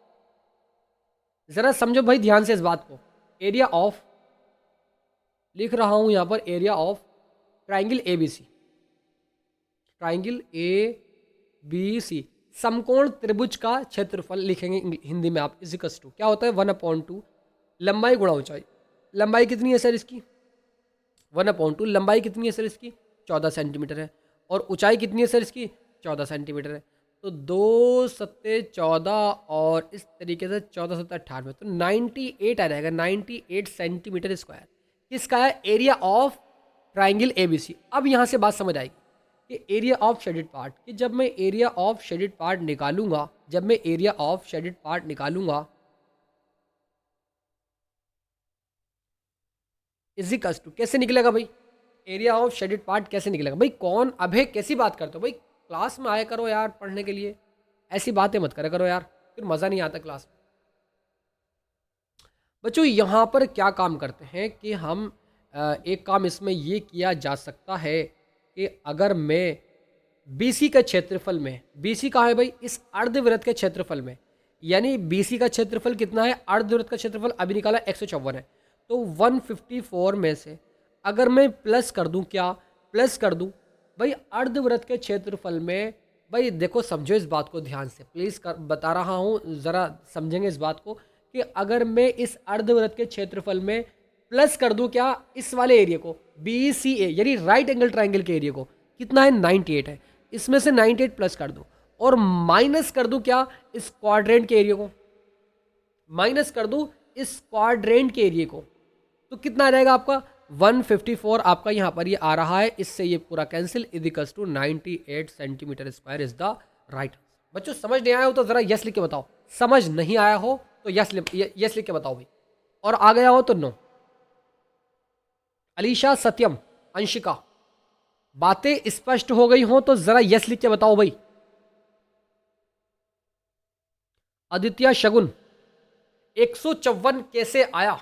ज़रा समझो भाई ध्यान से इस बात को, एरिया ऑफ, लिख रहा हूँ यहाँ पर area of triangle A B C, triangle A B C, समकोण त्रिभुज का क्षेत्रफल लिखेंगे हिंदी में आप, इजिकल्स टू क्या होता है 1/2 लंबाई गुणा ऊंचाई। लंबाई कितनी है सर इसकी, 1/2, लंबाई कितनी है सर इसकी 14 सेंटीमीटर है, और ऊंचाई कितनी है सर इसकी 14 सेंटीमीटर है। तो 2 × 7 = 14 और इस तरीके से 14 × 7 = 98, तो 98 आ जाएगा, 98 सेंटीमीटर स्क्वायर किसका है, एरिया ऑफ ट्राइंगल एबीसी। अब यहाँ से बात समझ आएगी कि एरिया ऑफ शेडेड पार्ट, कि जब मैं एरिया ऑफ शेडेड पार्ट निकालूंगा, जब मैं एरिया ऑफ शेडेड पार्ट निकालूंगा इजिकल्स टू, कैसे निकलेगा भाई, एरिया ऑफ शेडेड पार्ट कैसे निकलेगा भाई, कौन अभे कैसी बात करते हो भाई, क्लास में आया करो यार पढ़ने के लिए, ऐसी बातें मत करा करो यार, फिर मज़ा नहीं आता क्लास में। बच्चों यहाँ पर क्या काम करते हैं कि हम एक काम इसमें ये किया जा सकता है कि अगर मैं बीसी का क्षेत्रफल में, बीसी कहाँ है भाई, इस अर्धवृत्त के क्षेत्रफल में, यानी बीसी का क्षेत्रफल कितना है, अर्धवृत्त का क्षेत्रफल अभी निकाला 154 है, तो 154 में से अगर मैं प्लस कर दूं, क्या प्लस कर दूं भाई अर्धवृत्त के क्षेत्रफल में, भाई देखो समझो इस बात को ध्यान से प्लीज़, बता रहा हूँ ज़रा समझेंगे इस बात को, कि अगर मैं इस अर्धवृत्त के क्षेत्रफल में प्लस कर दूं क्या, इस वाले एरिया को बी सी ए यानी राइट एंगल ट्राइंगल के एरिया को, कितना है 98 है, इसमें से 98 प्लस कर दूं और माइनस कर दूं क्या, इस क्वाड्रेंट के एरिया को, माइनस कर दूं इस क्वाड्रेंट के एरिया को, तो कितना आ जाएगा आपका 154 आपका यहाँ पर ये आ रहा है, इससे ये पूरा cancel, is equals to 98 centimetre square is the right. बच्चों समझ नहीं आया हो तो जरा यस लिख के बताओ, समझ नहीं आया हो तो यस लिख के बताओ भाई, और आ गया हो तो नो। अलीशा, सत्यम, अंशिका, बातें स्पष्ट हो गई हो तो जरा यस लिख के बताओ भाई। आदित्य, शगुन, 154 कैसे आया,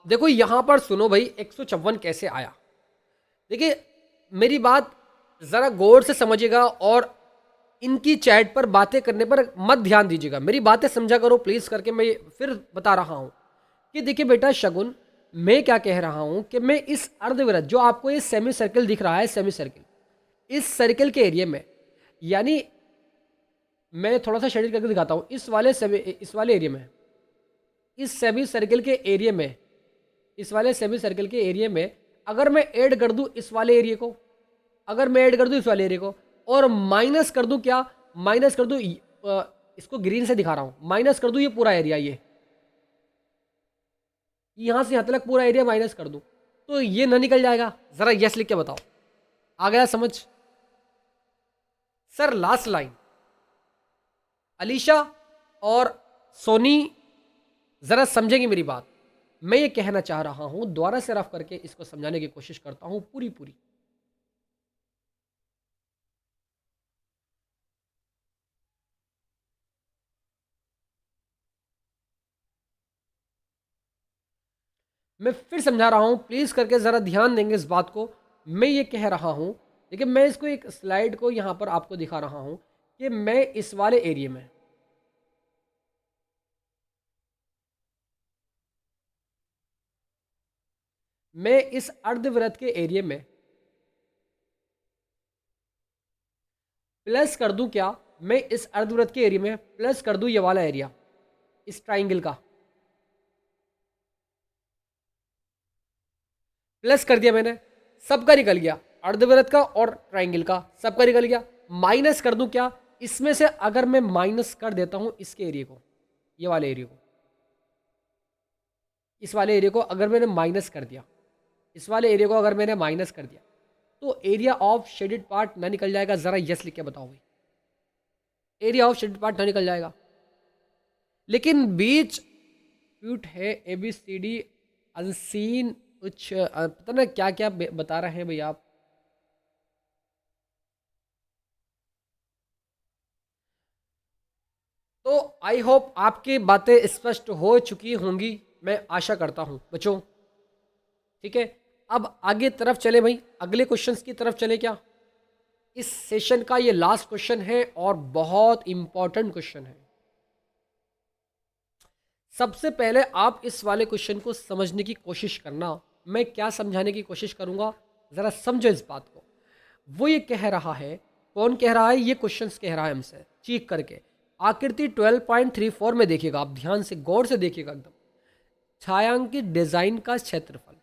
देखो यहां पर सुनो भाई, 154 कैसे आया, देखिए मेरी बात जरा गौर से समझिएगा और इनकी चैट पर बातें करने पर मत ध्यान दीजिएगा, मेरी बातें समझा करो प्लीज करके, मैं फिर बता रहा हूं कि देखिए बेटा शगुन, मैं क्या कह रहा हूं कि मैं इस अर्धवृत्त, जो आपको ये सेमी सर्कल दिख रहा है, सेमी सर्कल, इस सर्कल के एरिया में, यानी मैं थोड़ा सा शेडिंग करके दिखाता हूं, इस वाले एरिया में, इस सेमी सर्कल के एरिया में, इस वाले सेमी सर्कल के एरिया में अगर मैं ऐड कर दूं इस वाले एरिया को, अगर मैं ऐड कर दूं इस वाले एरिया को और माइनस कर दूं क्या, माइनस कर दूं, इसको ग्रीन से दिखा रहा हूं, माइनस कर दूं ये पूरा एरिया, ये यहां से यहां तक पूरा एरिया माइनस कर दूं, तो ये ना निकल जाएगा, जरा यस लिख के बताओ, आ गया समझ। सर लास्ट लाइन, अलीशा और सोनी जरा समझेंगे मेरी बात, मैं ये कहना चाह रहा हूं, दोबारा से रफ करके इसको समझाने की कोशिश करता हूं पूरी पूरी। मैं फिर समझा रहा हूं, प्लीज करके जरा ध्यान देंगे इस बात को, मैं ये कह रहा हूं, लेकिन मैं इसको एक स्लाइड को यहां पर आपको दिखा रहा हूं कि मैं इस वाले एरिया में, मैं इस अर्धवृत्त के एरिया में प्लस कर दूं क्या, मैं इस अर्धवृत्त के एरिया में प्लस कर दूं ये वाला एरिया, इस ट्राइंगल का प्लस कर दिया मैंने, सबका निकल गया, अर्धवृत्त का और ट्राइंगल का सबका निकल गया, माइनस कर दूं क्या, इसमें से अगर मैं माइनस कर देता हूं इसके एरिया को, ये वाले एरिया को, इस वाले एरिया को अगर मैंने माइनस कर दिया, इस वाले एरिया को अगर मैंने माइनस कर दिया, तो एरिया ऑफ शेडेड पार्ट ना निकल जाएगा, जरा यस लिख के बताओ भाई, एरिया ऑफ शेडेड पार्ट ना निकल जाएगा, लेकिन बीच फ्यूट है A B C D unseen, कुछ पता ना क्या क्या बता रहे हैं भाई आप। तो आई होप आपकी बातें स्पष्ट हो चुकी होंगी, मैं आशा करता हूं बच्चों, ठीक है। अब आगे तरफ चले भाई, अगले क्वेश्चंस की तरफ चले क्या। इस सेशन का ये लास्ट क्वेश्चन है और बहुत इंपॉर्टेंट क्वेश्चन है। सबसे पहले आप इस वाले क्वेश्चन को समझने की कोशिश करना। मैं क्या समझाने की कोशिश करूंगा, जरा समझो इस बात को। वो ये कह रहा है, कौन कह रहा है, ये क्वेश्चंस कह रहा है हमसे चीख करके। आकृति 12.34 में देखिएगा, आप ध्यान से गौर से देखिएगा एकदम। छायांकित डिजाइन का क्षेत्रफल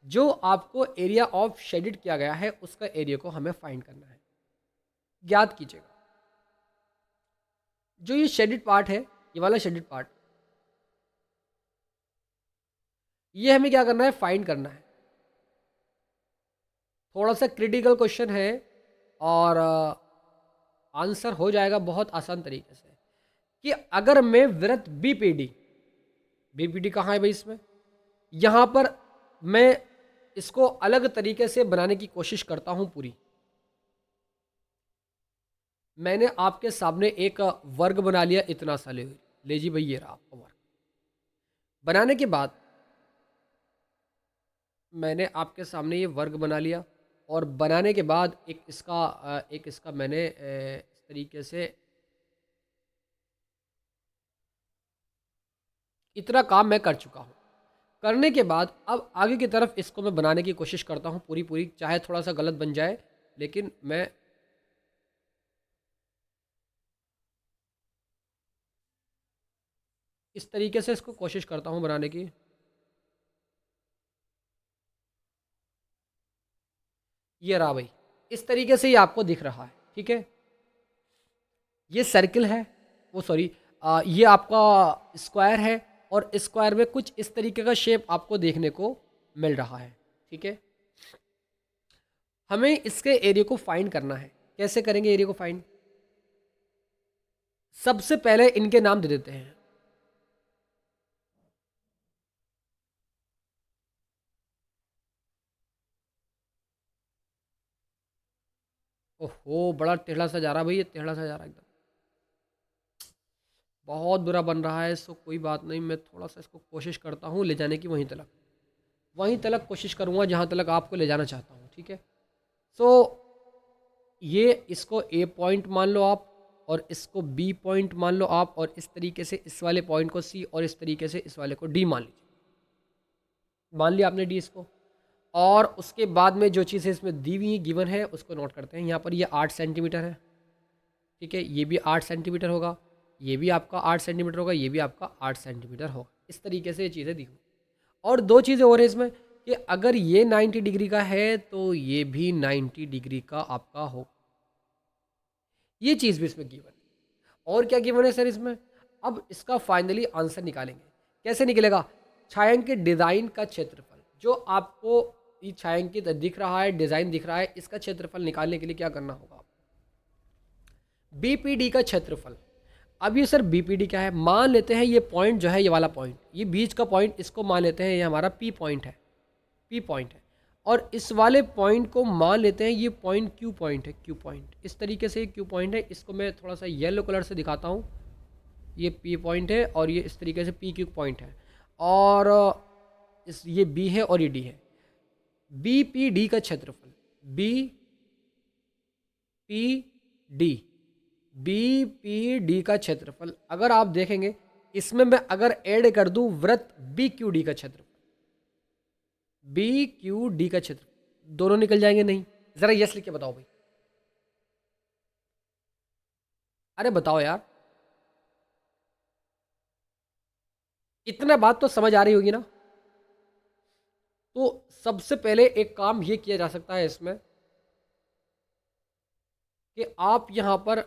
जो आपको एरिया ऑफ शेडेड किया गया है, उसका एरिया को हमें फाइंड करना है। ज्ञात कीजिएगा जो ये शेडेड पार्ट है, ये वाला शेडेड पार्ट, ये हमें क्या करना है, फाइंड करना है। थोड़ा सा क्रिटिकल क्वेश्चन है और आंसर हो जाएगा बहुत आसान तरीके से। कि अगर मैं वृत्त बीपीडी, बीपीडी कहाँ है भाई इसमें, यहाँ पर मैं इसको अलग तरीके से बनाने की कोशिश करता हूँ पूरी। मैंने आपके सामने एक वर्ग बना लिया इतना सा, ले जी भाई ये रहा आपका वर्ग। बनाने के बाद मैंने आपके सामने ये वर्ग बना लिया और बनाने के बाद एक इसका मैंने इस तरीके से इतना काम मैं कर चुका हूँ। करने के बाद अब आगे की तरफ इसको मैं बनाने की कोशिश करता हूँ पूरी पूरी, चाहे थोड़ा सा गलत बन जाए, लेकिन मैं इस तरीके से इसको कोशिश करता हूँ बनाने की। ये रहा भाई, इस तरीके से ये आपको दिख रहा है, ठीक है। ये सर्किल है, वो सॉरी, ये आपका स्क्वायर है और स्क्वायर में कुछ इस तरीके का शेप आपको देखने को मिल रहा है, ठीक है। हमें इसके एरिया को फाइंड करना है। कैसे करेंगे एरिया को फाइंड, सबसे पहले इनके नाम दे देते हैं। ओहो बड़ा टेढ़ा सा जा रहा है भाई, ये टेढ़ा सा जा रहा है एकदम, बहुत बुरा बन रहा है। इसको कोई बात नहीं, मैं थोड़ा सा इसको कोशिश करता हूँ ले जाने की, वहीं तलक कोशिश करूँगा जहाँ तलक आपको ले जाना चाहता हूँ, ठीक है। सो ये इसको ए पॉइंट मान लो आप, और इसको बी पॉइंट मान लो आप, और इस तरीके से इस वाले पॉइंट को सी, और इस तरीके से इस वाले को डी मान लीजिए। मान लिया आपने डी इसको, और उसके बाद में जो चीज़ें इसमें दी हुई गिवन है उसको नोट करते हैं। यहाँ पर ये 8 सेंटीमीटर है, ठीक है, ये भी 8 सेंटीमीटर होगा, ये भी आपका 8 सेंटीमीटर होगा, ये भी आपका 8 सेंटीमीटर होगा। इस तरीके से ये चीज़ें दी हुई। और दो चीज़ें और हैं इसमें कि अगर ये 90 डिग्री का है तो ये भी 90 डिग्री का आपका हो, ये चीज़ भी इसमें गिवन है। और क्या गिवन है सर इसमें, अब इसका फाइनली आंसर निकालेंगे। कैसे निकलेगा, छायांकित डिज़ाइन का क्षेत्रफल जो आपको ये छायांकित दिख रहा है, डिज़ाइन दिख रहा है, इसका क्षेत्रफल निकालने के लिए क्या करना होगा, बीपीडी का क्षेत्रफल। अब ये सर बीपीडी क्या है, मान लेते हैं ये पॉइंट जो है, ये वाला पॉइंट, ये बीच का पॉइंट, इसको मान लेते हैं ये हमारा पी पॉइंट है, पी पॉइंट है। और इस वाले पॉइंट को मान लेते हैं ये पॉइंट क्यू पॉइंट है, क्यू पॉइंट। इस तरीके से क्यू पॉइंट है, इसको मैं थोड़ा सा येलो कलर से दिखाता हूँ। ये पी पॉइंट है और ये इस तरीके से पी क्यू पॉइंट है, और ये बी है और ये डी है। बी पी डी का क्षेत्रफल, B P D, B P D का क्षेत्रफल अगर आप देखेंगे इसमें मैं अगर ऐड कर दूं वृत्त बी क्यू डी का क्षेत्रफल, बी क्यू डी का क्षेत्र, दोनों निकल जाएंगे नहीं, जरा यस लिख के बताओ भाई, अरे बताओ यार, इतना बात तो समझ आ रही होगी ना। तो सबसे पहले एक काम ये किया जा सकता है इसमें कि आप यहां पर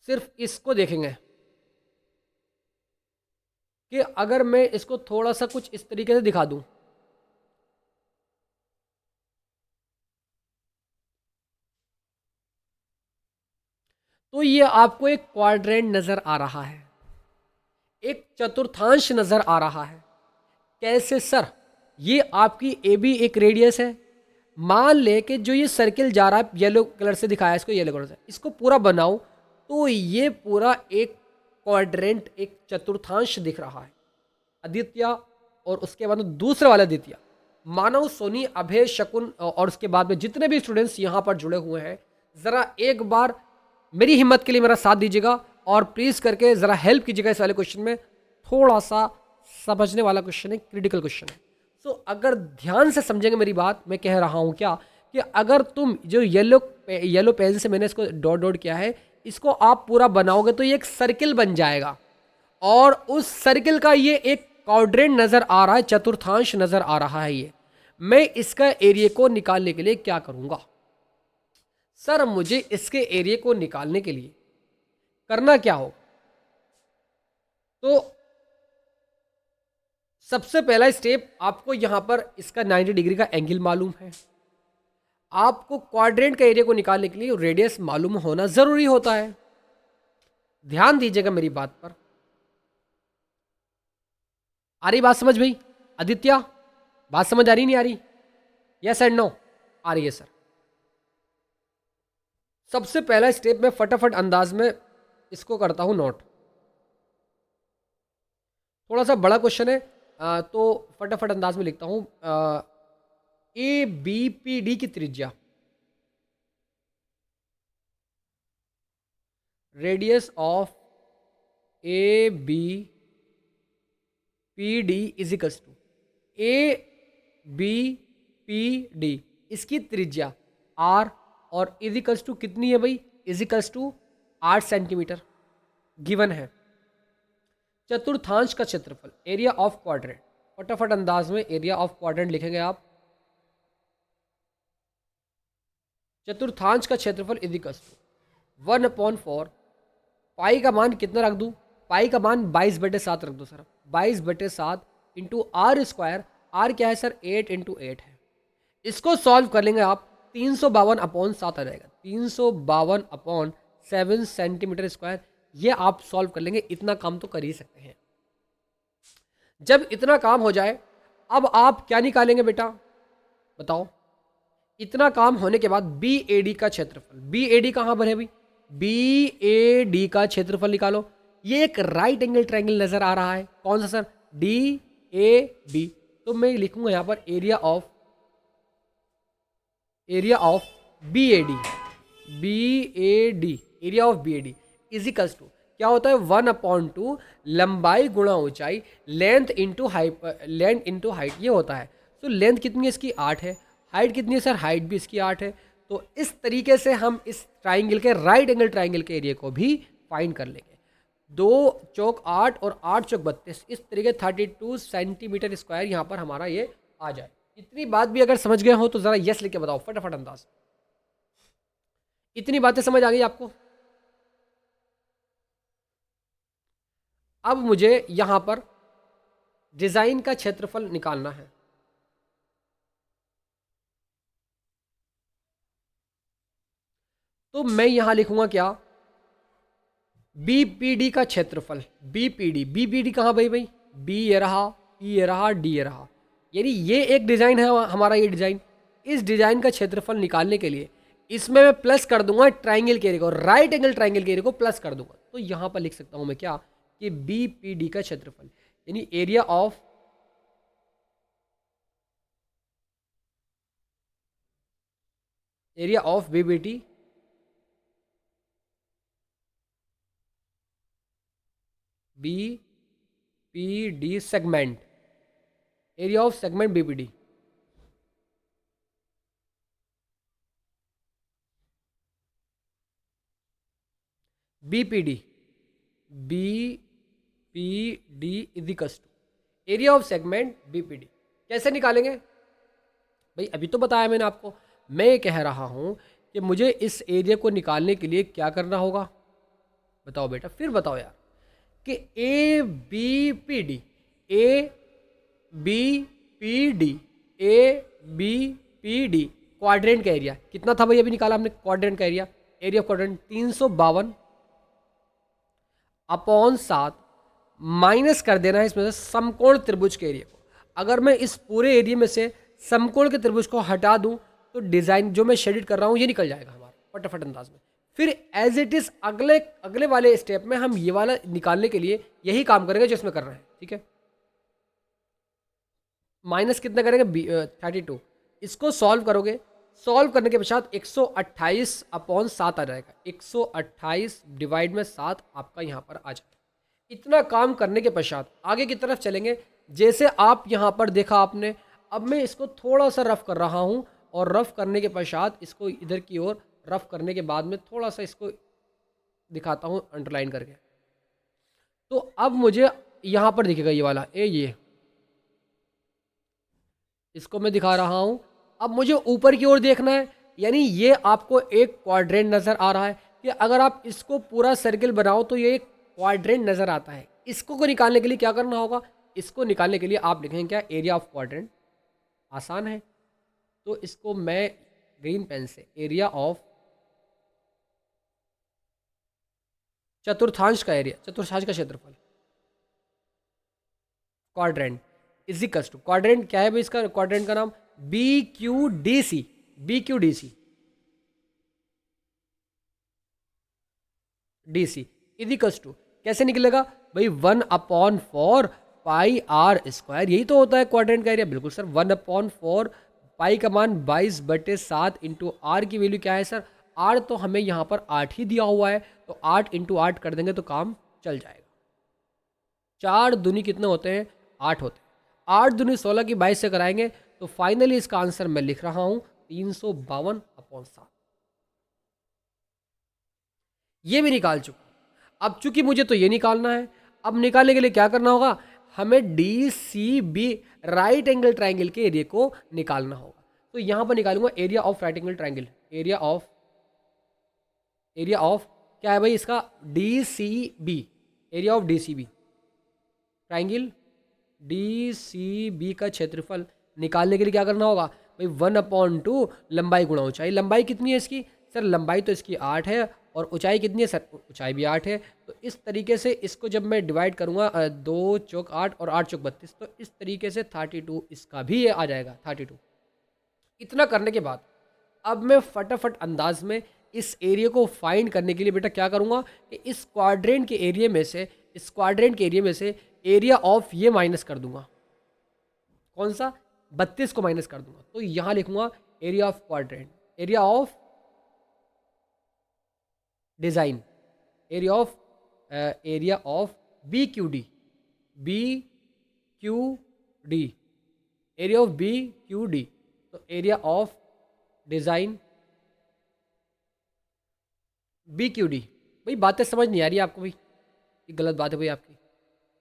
सिर्फ इसको देखेंगे कि अगर मैं इसको थोड़ा सा कुछ इस तरीके से दिखा दूं, तो ये आपको एक क्वाड्रेंट नजर आ रहा है, एक चतुर्थांश नजर आ रहा है। कैसे सर, ये आपकी ए बी एक रेडियस है, मान ले कि जो ये सर्किल जा रहा है येलो कलर से दिखाया है इसको, येलो कलर से इसको पूरा बनाऊं तो ये पूरा एक क्वाड्रेंट, एक चतुर्थांश दिख रहा है, आदित्य और उसके बाद दूसरे वाला द्वितीय। मानव, सोनी, अभय, शकुन और उसके बाद में जितने भी स्टूडेंट्स यहाँ पर जुड़े हुए हैं, ज़रा एक बार मेरी हिम्मत के लिए मेरा साथ दीजिएगा और प्लीज़ करके ज़रा हेल्प कीजिएगा इस वाले क्वेश्चन में। थोड़ा सा समझने वाला क्वेश्चन है, क्रिटिकल क्वेश्चन है। सो अगर ध्यान से समझेंगे मेरी बात, मैं कह रहा हूँ क्या कि अगर तुम जो येलो पेन से मैंने इसको डॉट डॉट किया है, इसको आप पूरा बनाओगे तो ये एक सर्किल बन जाएगा और उस सर्किल का ये एक क्वाड्रेंट नज़र आ रहा है, चतुर्थांश नज़र आ रहा है। ये मैं इसका एरिया को निकालने के लिए क्या करूँगा सर? मुझे इसके एरिया को निकालने के लिए करना क्या हो? तो सबसे पहला स्टेप, आपको यहां पर इसका 90 डिग्री का एंगल मालूम है। आपको क्वाड्रेंट का एरिया को निकालने के लिए रेडियस मालूम होना जरूरी होता है। ध्यान दीजिएगा मेरी बात पर। आ रही बात समझ भाई? आदित्य, बात समझ आ रही नहीं आ रही? Yes and no? आ रही है सर। सबसे पहला स्टेप मैं फटाफट अंदाज में इसको करता हूं नोट। थोड़ा सा बड़ा क्वेश्चन है तो फटाफट अंदाज में लिखता हूं। ए बी पी डी की त्रिज्या, radius of A B P D is equals to A B P D, इसकी त्रिज्या आर और इज इक्वल्स टू कितनी है भाई? Is equals to 8 centimetre given है। चतुर्थांश का क्षेत्रफल, एरिया ऑफ क्वाड्रेंट, फटाफट अंदाज में एरिया ऑफ क्वाड्रेंट लिखेंगे आप। चतुर्थांश का क्षेत्रफल इज इक्वल्स टू 1/4। पाई का मान कितना रख दूं? पाई का मान 22/7 रख दो sir. 22/7 into r square. R क्या है सर? 8 इंटू 8 है। इसको सॉल्व कर लेंगे आप, 352/7 आ जाएगा। 352/7 सेंटीमीटर स्क्वायर। ये आप सॉल्व कर लेंगे, इतना काम तो कर ही सकते हैं। जब इतना काम हो जाए, अब आप क्या निकालेंगे बेटा बताओ? इतना काम होने के बाद बी ए डी का क्षेत्रफल, बी ए डी कहां पर है भाई? बी ए डी का क्षेत्रफल निकालो। ये एक राइट एंगल ट्रायंगल नजर आ रहा है, कौन सा सर? D A B. तो मैं लिखूंगा यहां पर area of B A D, B A D, area of B A D is equals to क्या होता है? 1/2 लंबाई गुणा ऊंचाई, लेंथ इंटू हाइट ये होता है। तो लेंथ कितनी है इसकी? 8 है। हाइट कितनी है सर? हाइट भी इसकी 8 है। तो इस तरीके से हम इस ट्राइंगल के, राइट एंगल ट्राइंगल के एरिया को भी फाइंड कर लेंगे। 2 चौक 8 और 8 चौक 32, इस तरीके 32 सेंटीमीटर स्क्वायर यहाँ पर हमारा ये आ जाए। इतनी बात भी अगर समझ गए हो तो ज़रा यस लिख के बताओ फटाफट अंदाज। इतनी बातें समझ आ गई आपको? अब मुझे यहां पर डिजाइन का क्षेत्रफल निकालना है। तो मैं यहां लिखूंगा क्या? बीपीडी का क्षेत्रफल, बीपीडी कहां भाई? बी ये रहा, पी ये रहा, डी ये रहा। यानी ये एक डिजाइन है हमारा। ये डिजाइन, इस डिजाइन का क्षेत्रफल निकालने के लिए इसमें मैं प्लस कर दूंगा ट्राइंगल के एरिया को, राइट एंगल ट्राइंगल के एरिया को प्लस कर दूंगा। तो यहां पर लिख सकता हूं मैं क्या कि बीपीडी का क्षेत्रफल यानी area of BBT BPD segment, area of segment BPD. BPD BPD is equal to area of segment BPD. कैसे निकालेंगे भाई? अभी तो बताया मैंने आपको। मैं कह रहा हूं कि मुझे इस एरिया को निकालने के लिए क्या करना होगा बताओ बेटा, फिर बताओ यार। कि A B P D, A B P D, A B P D quadrant का एरिया कितना था भाई? अभी निकाला हमने क्वाड्रेंट का area. Area of quadrant 352/7 minus कर देना है इसमें से समकोण त्रिभुज के एरिया को। अगर मैं इस पूरे एरिया में से समकोण के त्रिभुज को हटा दूं तो डिजाइन जो मैं शेडिड कर रहा हूं ये निकल जाएगा हमारा फटाफट अंदाज में। फिर एज इट इज अगले वाले स्टेप में हम ये वाला निकालने के लिए यही काम करेंगे जो इसमें कर रहे हैं। ठीक है, माइनस कितना करेंगे 32, इसको सॉल्व करोगे, सॉल्व करने के पश्चात 128 अपॉन 7 आ जाएगा, 128 डिवाइड में 7 आपका यहाँ पर आ जाएगा। इतना काम करने के पश्चात आगे की तरफ चलेंगे। जैसे आप यहाँ पर देखा आपने, अब मैं इसको थोड़ा सा रफ कर रहा हूँ और रफ करने के पश्चात इसको इधर की ओर रफ करने के बाद में थोड़ा सा इसको दिखाता हूँ अंडरलाइन करके। तो अब मुझे यहाँ पर दिखेगा ये वाला ये इसको मैं दिखा रहा हूँ। अब मुझे ऊपर की ओर देखना है, यानी ये आपको एक क्वाड्रेंट नज़र आ रहा है कि अगर आप इसको पूरा सर्किल बनाओ तो ये एक क्वाड्रेंट नज़र आता है। इसको को निकालने के लिए क्या करना होगा, इसको निकालने के लिए आप लिखेंगे क्या, एरिया ऑफ क्वाड्रेंट। आसान है, तो इसको मैं ग्रीन पेन से एरिया ऑफ चतुर्थांश का एरिया, चतुर्थांश का क्षेत्रफल, quadrant is equals to, quadrant क्या है भाई इसका, क्वाड्रेंट का नाम B Q D C, B Q D C, D C is equals to कैसे निकलेगा भाई 1/4 पाई आर स्क्वायर, यही तो होता है क्वाड्रेंट का एरिया। बिल्कुल सर, 1/4 पाई का मान 22/7 इंटू आर की वैल्यू क्या है सर, आर तो हमें यहाँ पर 8 ही दिया हुआ है, तो 8 इंटू 8 कर देंगे तो काम चल जाएगा। 4 दूनी कितने होते हैं, 8 होते हैं, 8 दूनी 16 की 22 से कराएंगे तो फाइनली इसका आंसर मैं लिख रहा हूँ 352/7। ये भी निकाल चुका। अब चूंकि मुझे तो ये निकालना है, अब निकालने के लिए क्या करना होगा, हमें D C B right angle triangle के एरिया को निकालना होगा। तो यहां पर निकालूंगा area of right angle triangle, area of क्या है भाई इसका, D C B, area of D C B triangle, D C B का क्षेत्रफल निकालने के लिए क्या करना होगा भाई 1/2 लंबाई गुणा ऊंचाई। लंबाई कितनी है इसकी सर, लंबाई तो इसकी 8 है और ऊंचाई कितनी है सर, ऊंचाई भी 8 है। तो इस तरीके से इसको जब मैं डिवाइड करूंगा 2 चौक 8 और 8 चौक 32, तो इस तरीके से 32 इसका भी ये आ जाएगा 32। इतना करने के बाद अब मैं फटाफट अंदाज में इस एरिया को फाइंड करने के लिए बेटा क्या करूंगा कि इस क्वाड्रेंट के एरिया में से, इस क्वाड्रेंट के एरिया में से एरिया ऑफ ये माइनस कर दूंगा, कौन सा 32 को माइनस कर दूंगा। तो यहां लिखूंगा area of quadrant, area of design, area of B Q D, B Q D, area of B Q D, तो area of design B Q D. भाई बातें समझ नहीं आ रही आपको, भाई ये गलत बात है भाई आपकी।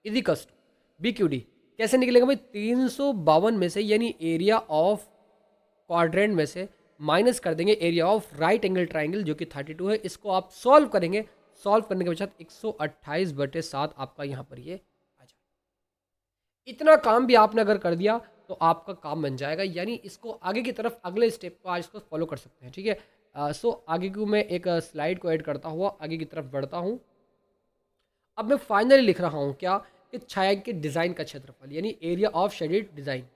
इजी कस्ट बी क्यू डी कैसे निकलेगा भाई, 352 में से यानी एरिया ऑफ क्वाड्रेंट में से माइनस कर देंगे area of right angle triangle जो कि 32 है। इसको आप सॉल्व करेंगे, सॉल्व करने के पश्चात 128/7 आपका यहाँ पर ये आ जाए। इतना काम भी आपने अगर कर दिया तो आपका काम बन जाएगा, यानी इसको आगे की तरफ अगले स्टेप को आज इसको फॉलो कर सकते हैं। ठीक है, सो आगे को मैं एक स्लाइड को ऐड करता हुआ आगे की तरफ बढ़ता हूँ। अब मैं फाइनली लिख रहा हूँ क्या कि छायांकित डिजाइन का क्षेत्रफल यानी एरिया ऑफ शेडेड डिजाइन।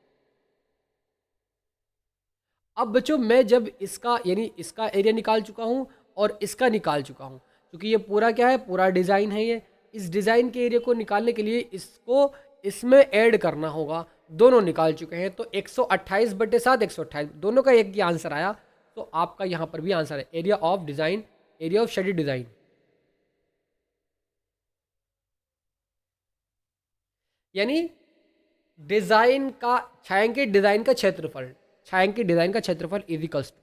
अब बच्चों मैं जब इसका यानी इसका एरिया निकाल चुका हूँ और इसका निकाल चुका हूँ, क्योंकि ये पूरा क्या है, पूरा डिज़ाइन है। ये इस डिज़ाइन के एरिया को निकालने के लिए इसको इसमें ऐड करना होगा। दोनों निकाल चुके हैं तो 128/7 128 दोनों का एक ही आंसर आया। तो आपका यहाँ पर भी आंसर है area of design, area of shaded design. यानी डिज़ाइन का छायांकित डिज़ाइन का क्षेत्रफल, छायांकित डिज़ाइन का क्षेत्रफल इजिकल्स टू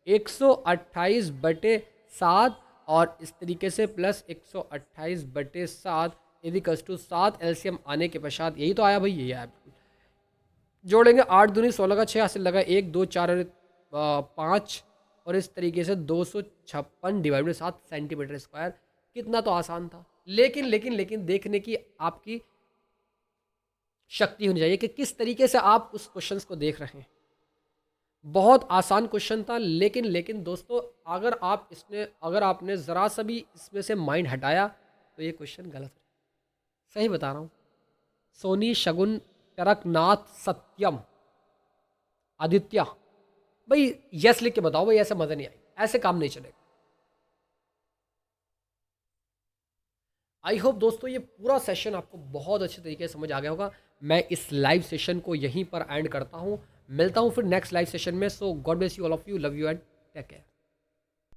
128/7 और इस तरीके से प्लस 128/7 इजिकल्स टू 7 एलसीएम आने के पश्चात यही तो आया भाई, यही आया। जोड़ेंगे 8 दूनी 16 का 6 हासिल लगा 1 2 4 5 और इस तरीके से 256 डिवाइड में 7 सेंटीमीटर स्क्वायर। कितना तो आसान था, लेकिन लेकिन लेकिन देखने की आपकी शक्ति होनी चाहिए कि किस तरीके से आप उस क्वेश्चन को देख रहे हैं। बहुत आसान क्वेश्चन था, लेकिन लेकिन दोस्तों अगर आपने ज़रा सा भी इसमें से माइंड हटाया तो ये क्वेश्चन गलत है। सही बता रहा हूँ। सोनी शगुन टरकनाथ सत्यम आदित्य, भाई यस लिख के बताओ भाई, ऐसे मज़ा नहीं आई, ऐसे काम नहीं चलेगा। आई होप दोस्तों ये पूरा सेशन आपको बहुत अच्छे तरीके से समझ आ गया होगा। मैं इस लाइव सेशन को यहीं पर एंड करता हूँ। मिलता हूँ फिर नेक्स्ट लाइव सेशन में। So God bless you all of you, love you and take care.